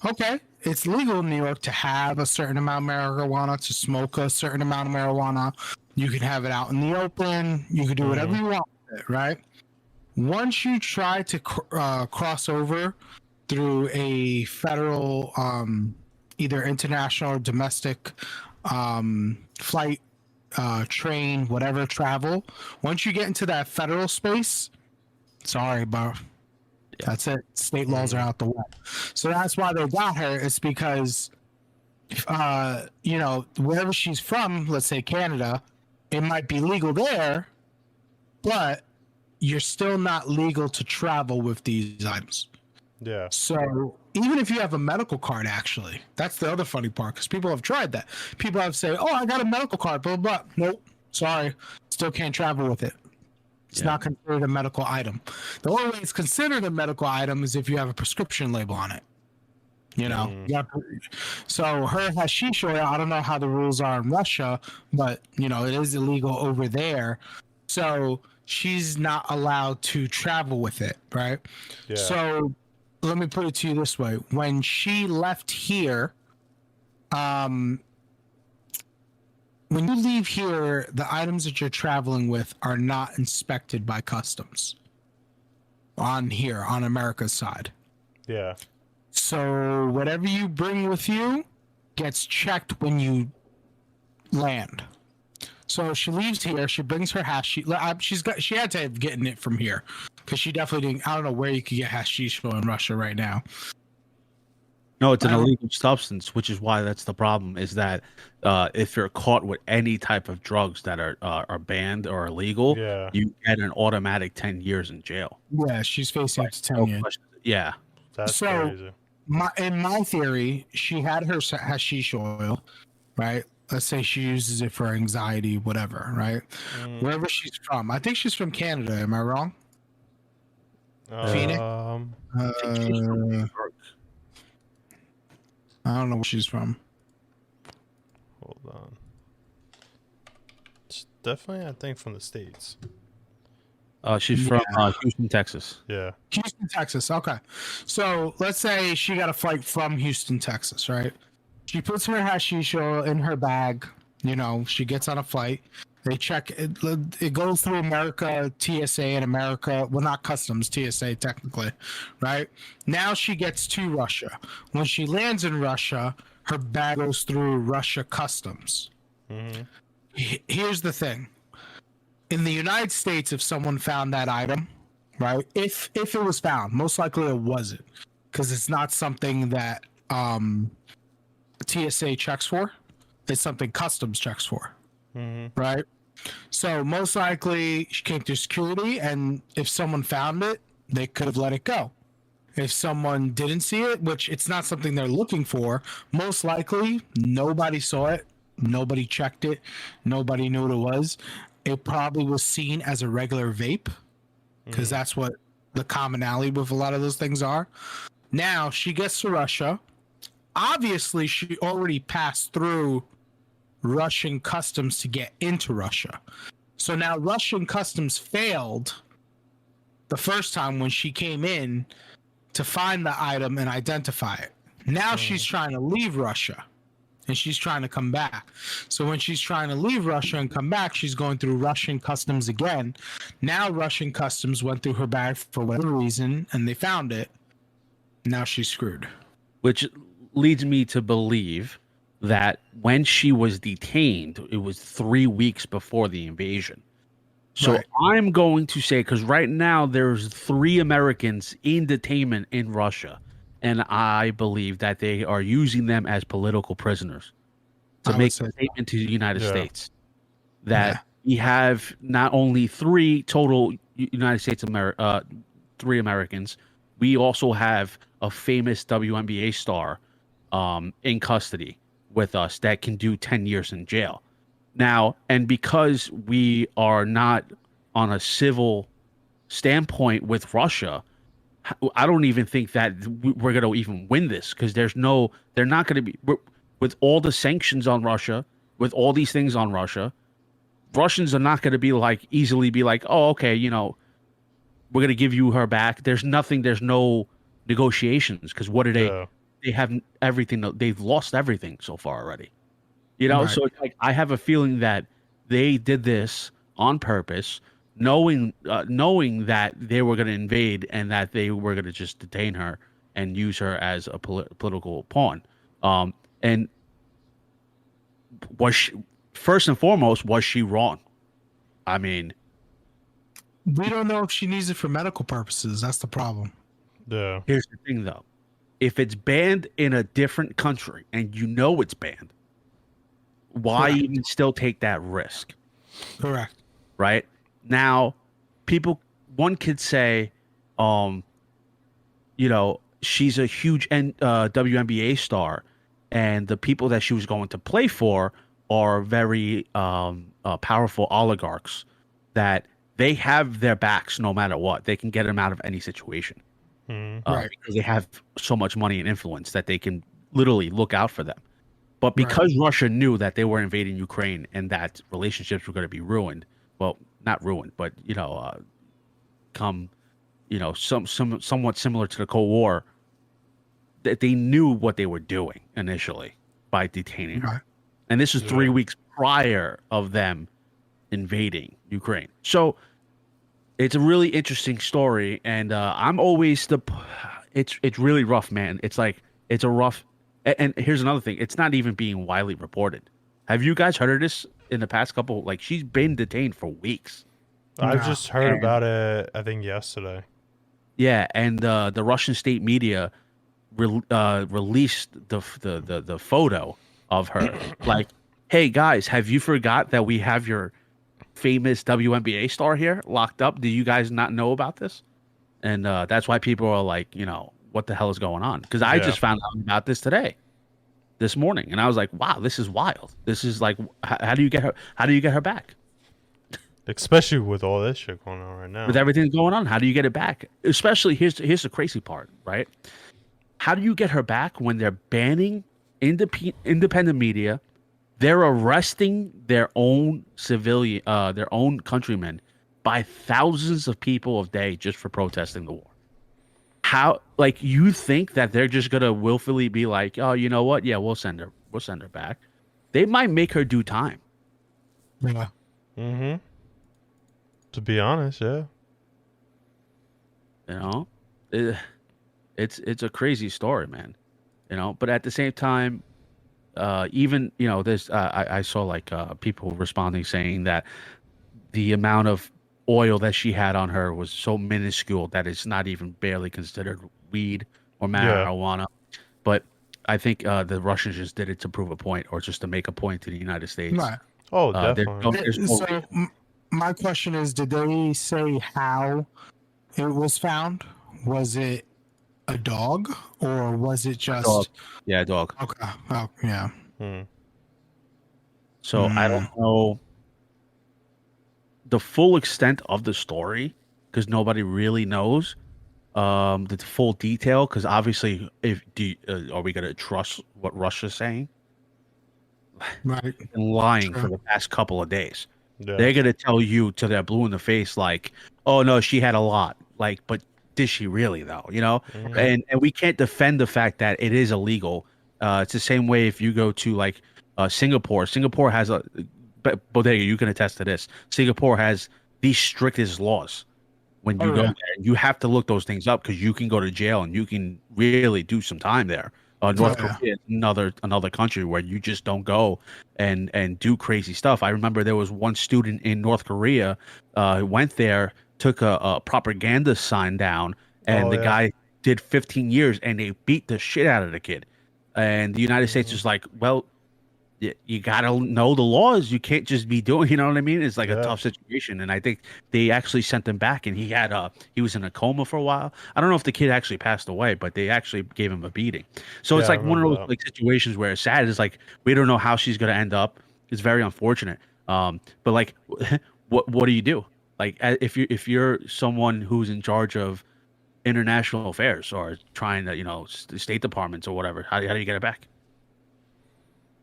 Okay, it's legal in New York to have a certain amount of marijuana, to smoke a certain amount of marijuana. You can have it out in the open. You can do whatever you want with it, right? Once you try to cross over through a federal, either international or domestic flight, train, whatever travel, once you get into that federal space, sorry, but that's it. State laws are out the way. So that's why they got her. It's because wherever she's from, let's say Canada, it might be legal there, but you're still not legal to travel with these items. Yeah. So even if you have a medical card, actually, that's the other funny part, because people have tried that. People have said, "Oh, I got a medical card," blah blah. Nope, sorry, still can't travel with it. It's not considered a medical item. The only way it's considered a medical item is if you have a prescription label on it. So her hashish oil, I don't know how the rules are in Russia, but it is illegal over there. So she's not allowed to travel with it, right? Yeah. So let me put it to you this way. When she left here, when you leave here, the items that you're traveling with are not inspected by customs on America's side. Yeah. So whatever you bring with you gets checked when you land. So she leaves here. She brings her hashish. She had to have gotten it from here, because she definitely didn't. I don't know where you could get hashish in Russia right now. No, it's an illegal substance, which is why that's the problem. Is that if you're caught with any type of drugs that are banned or illegal, you get an automatic 10 years in jail. Yeah, she's facing up to 10 years. Yeah, that's so crazy. In my theory, she had her hashish oil, right? Let's say she uses it for anxiety, whatever, right? Wherever she's from. I think she's from Canada. Am I wrong? Phoenix? I don't know where she's from. Hold on. It's definitely, I think, from the States. She's from Houston, Texas. Yeah. Houston, Texas. Okay. So let's say she got a flight from Houston, Texas, right? She puts her hashish oil in her bag. She gets on a flight. They check it. It goes through America, TSA, and America. Well, not customs, TSA, technically, right? Now she gets to Russia. When she lands in Russia, her bag goes through Russia customs. Mm-hmm. Here's the thing. In the United States, if someone found that item, right? If it was found, most likely it wasn't, because it's not something that TSA checks for. It's something customs checks for, right? So most likely she came through security, and if someone found it, they could have let it go. If someone didn't see it, which it's not something they're looking for, most likely nobody saw it, nobody checked it, nobody knew what it was. It probably was seen as a regular vape, because that's what the commonality with a lot of those things are. Now she gets to Russia. Obviously, she already passed through Russian customs to get into Russia. So now Russian customs failed the first time when she came in to find the item and identify it. Now she's trying to leave Russia, and she's trying to come back. So when she's trying to leave Russia and come back, she's going through Russian customs again. Now Russian customs went through her bag for whatever reason, and they found it. Now she's screwed. Which leads me to believe that when she was detained, it was 3 weeks before the invasion. So Right. I'm going to say, because right now there's 3 Americans in detainment in Russia, and I believe that they are using them as political prisoners to I make would say a statement to the United Yeah. States that we have not only 3 total United States 3 Americans, we also have a famous WNBA star in custody with us that can do 10 years in jail. Now, and because we are not on a civil standpoint with Russia, I don't even think that we're going to even win this, because they're not going to be, with all the sanctions on Russia, with all these things on Russia, Russians are not going to be easily be like, oh, okay, we're going to give you her back. There's no negotiations, because what do they have everything. They've lost everything so far already. Right. So it's I have a feeling that they did this on purpose, knowing that they were going to invade and that they were going to just detain her and use her as a political pawn. And first and foremost, was she wrong? I mean, We don't know if she needs it for medical purposes. That's the problem. Yeah. here's the thing, though. if it's banned in a different country and you know it's banned, why Correct. even still take that risk? Correct. Right? Now, one could say, she's a huge WNBA star, and the people that she was going to play for are very powerful oligarchs that they have their backs no matter what. They can get them out of any situation. Right. Because they have so much money and influence that they can literally look out for them. But because Russia knew that they were invading Ukraine and that relationships were going to be ruined, well, not ruined, but somewhat similar to the Cold War, that they knew what they were doing initially by detaining her. And this is 3 weeks prior of them invading Ukraine. So it's a really interesting story, and I'm always it's really rough, man. It's like it's a rough. And here's another thing: it's not even being widely reported. Have you guys heard of this in the past couple? Like, she's been detained for weeks. I've just heard about it, I think, yesterday. Yeah, and the Russian state media released the photo of her. Like, hey guys, have you forgot that we have your famous WNBA star here locked up? Do you guys not know about this? And that's why people are like, what the hell is going on? Because I just found out about this morning, and I was like, wow, this is wild. This is like, how do you get her? How do you get her back? Especially with all this shit going on right now. With everything going on, how do you get it back? Especially here's the crazy part, right? How do you get her back when they're banning independent media? They're arresting their own their own countrymen by thousands of people a day just for protesting the war. How, like, you think that they're just gonna willfully be like, oh, you know what? Yeah, we'll send her back. They might make her do time. Yeah. Mm-hmm. To be honest, yeah. It's a crazy story, man. But at the same time, even there's I saw like people responding saying that the amount of oil that she had on her was so minuscule that it's not even barely considered weed or marijuana. But I think the Russians just did it to prove a point, or just to make a point to the United States. Right. Oh, definitely. So my question is, did they say how it was found? Was it a dog, or was it just dog? Yeah, dog. Okay. Oh, yeah. So I don't know the full extent of the story, because nobody really knows the full detail. Because obviously, are we gonna trust what Russia's saying? Right. Lying for the past couple of days. Yeah. They're gonna tell you till they're blue in the face, like, oh no, she had a lot. Like, but did she really though? And we can't defend the fact that it is illegal. It's the same way if you go to like Singapore. Singapore has Bodega, you can attest to this. Singapore has the strictest laws. When you go there, you have to look those things up, because you can go to jail and you can really do some time there. North Korea is another country where you just don't go and do crazy stuff. I remember there was one student in North Korea who went there, took a propaganda sign down, and the guy did 15 years, and they beat the shit out of the kid. And the United States is like, well, you gotta know the laws. You can't just be doing, you know what I mean? It's like a tough situation. And I think they actually sent him back, and he was in a coma for a while. I don't know if the kid actually passed away, but they actually gave him a beating. So it's like one of those like situations where it's sad. It's like, we don't know how she's gonna end up. It's very unfortunate. But like, what do you do? Like, if you're someone who's in charge of international affairs or trying to, State departments or whatever, how do you get it back?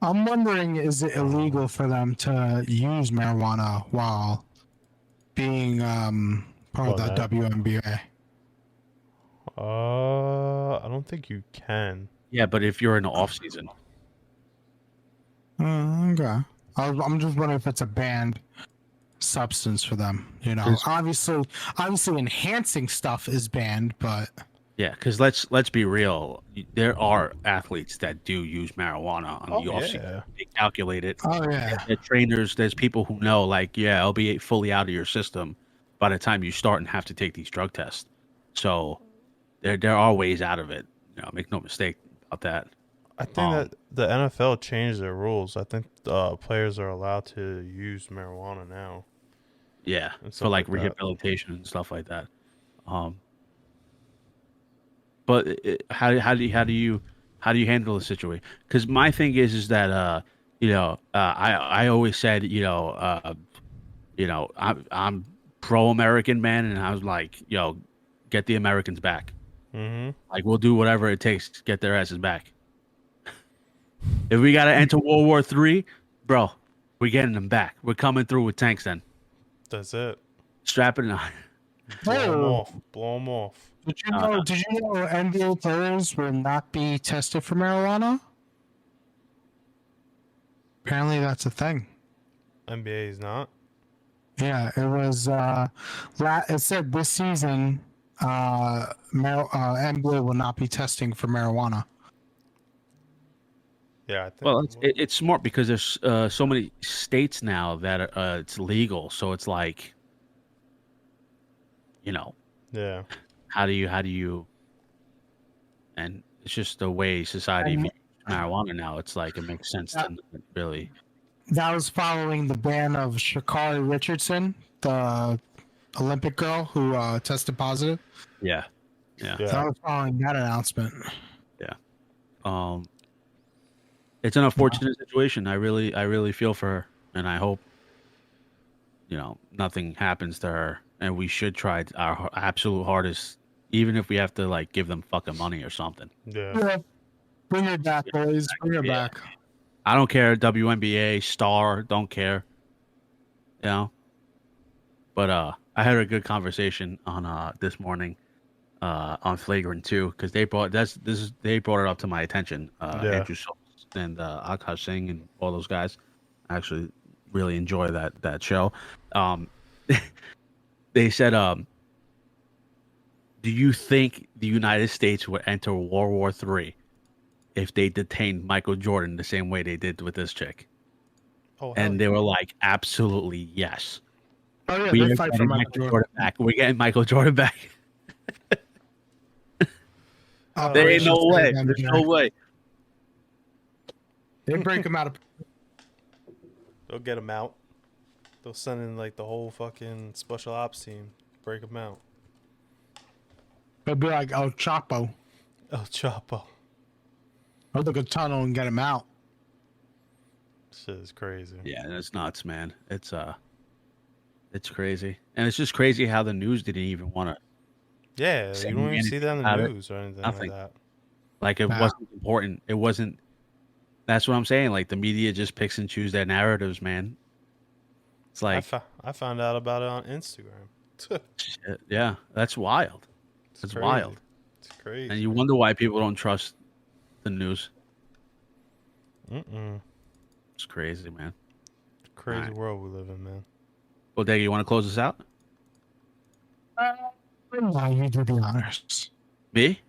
I'm wondering, is it illegal for them to use marijuana while being part of the WNBA? I don't think you can. Yeah, but if you're in the off season. Okay. I'm just wondering if it's a banned substance for them. Obviously enhancing stuff is banned, but yeah, because let's be real. There are athletes that do use marijuana on the offseason. They calculate it. Oh yeah. The trainers, there's people who know, like, it'll be fully out of your system by the time you start and have to take these drug tests. So there are ways out of it. make no mistake about that. I think that the NFL changed their rules. I think players are allowed to use marijuana now. Yeah, And for stuff like like that. rehabilitation and stuff like that. But how do you handle the situation? Because my thing is that I always said I'm pro-American, man, and I was like, get the Americans back. Mm-hmm. Like, we'll do whatever it takes to get their asses back. If we gotta enter World War III, bro, we're getting them back. We're coming through with tanks then. That's it. Strap it on. Blow them Oh. off. Blow them off. Did you know NBA players will not be tested for marijuana? Apparently, that's a thing. NBA is not. Yeah, it was. It said this season, NBA will not be testing for marijuana. Yeah, I think. Well, it's smart because there's so many states now that it's legal. So it's like, Yeah. how do you? And it's just the way society views marijuana now. It's like it makes sense to really. That was following the ban of Sha'Carri Richardson, the Olympic girl who tested positive. Yeah. That was following that announcement. Yeah. It's an unfortunate situation. I really feel for her, and I hope, nothing happens to her. And we should try our absolute hardest, even if we have to like give them fucking money or something. Yeah. Bring her back, boys. Bring her back. I don't care. WNBA star, don't care. But I had a good conversation on this morning on Flagrant 2 because they brought it up to my attention. Andrew Schultz and Akash Singh and all those guys. I actually really enjoy that show. They said, do you think the United States would enter World War III if they detained Michael Jordan the same way they did with this chick? And they were like, absolutely yes. Oh yeah, they fight for Michael Jordan back. We're getting Michael Jordan back. There ain't no way. There's no way. They break him out of. They'll get him out. They'll send in like the whole fucking special ops team. Break him out. They'll be like El Chapo. El Chapo. Or look a tunnel and get him out. Shit is crazy. Yeah, it's nuts, man. It's crazy, and it's just crazy how the news didn't even want to. Yeah, you don't even see that in the news or anything like that. Like it wasn't important. It wasn't. That's what I'm saying. Like the media just picks and chooses their narratives, man. It's like I found out about it on Instagram. Shit, yeah, that's wild. It's wild. It's crazy. And you wonder why people don't trust the news. It's crazy, man. Crazy world we live in, man. Well, Daggy, you want to close this out? No, you do the honors. Me?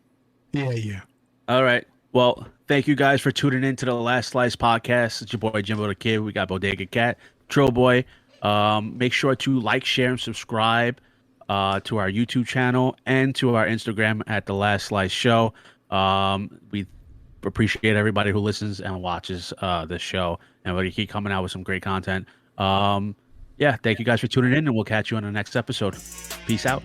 Yeah, you. All right. Well, thank you guys for tuning in to the Last Slice podcast. It's your boy Jimbo the Kid. We got Bodega Cat, Troll Boy. Make sure to like, share, and subscribe to our YouTube channel and to our Instagram at The Last Slice Show. We appreciate everybody who listens and watches this show, and we're going to keep coming out with some great content. Thank you guys for tuning in, and we'll catch you on the next episode. Peace out.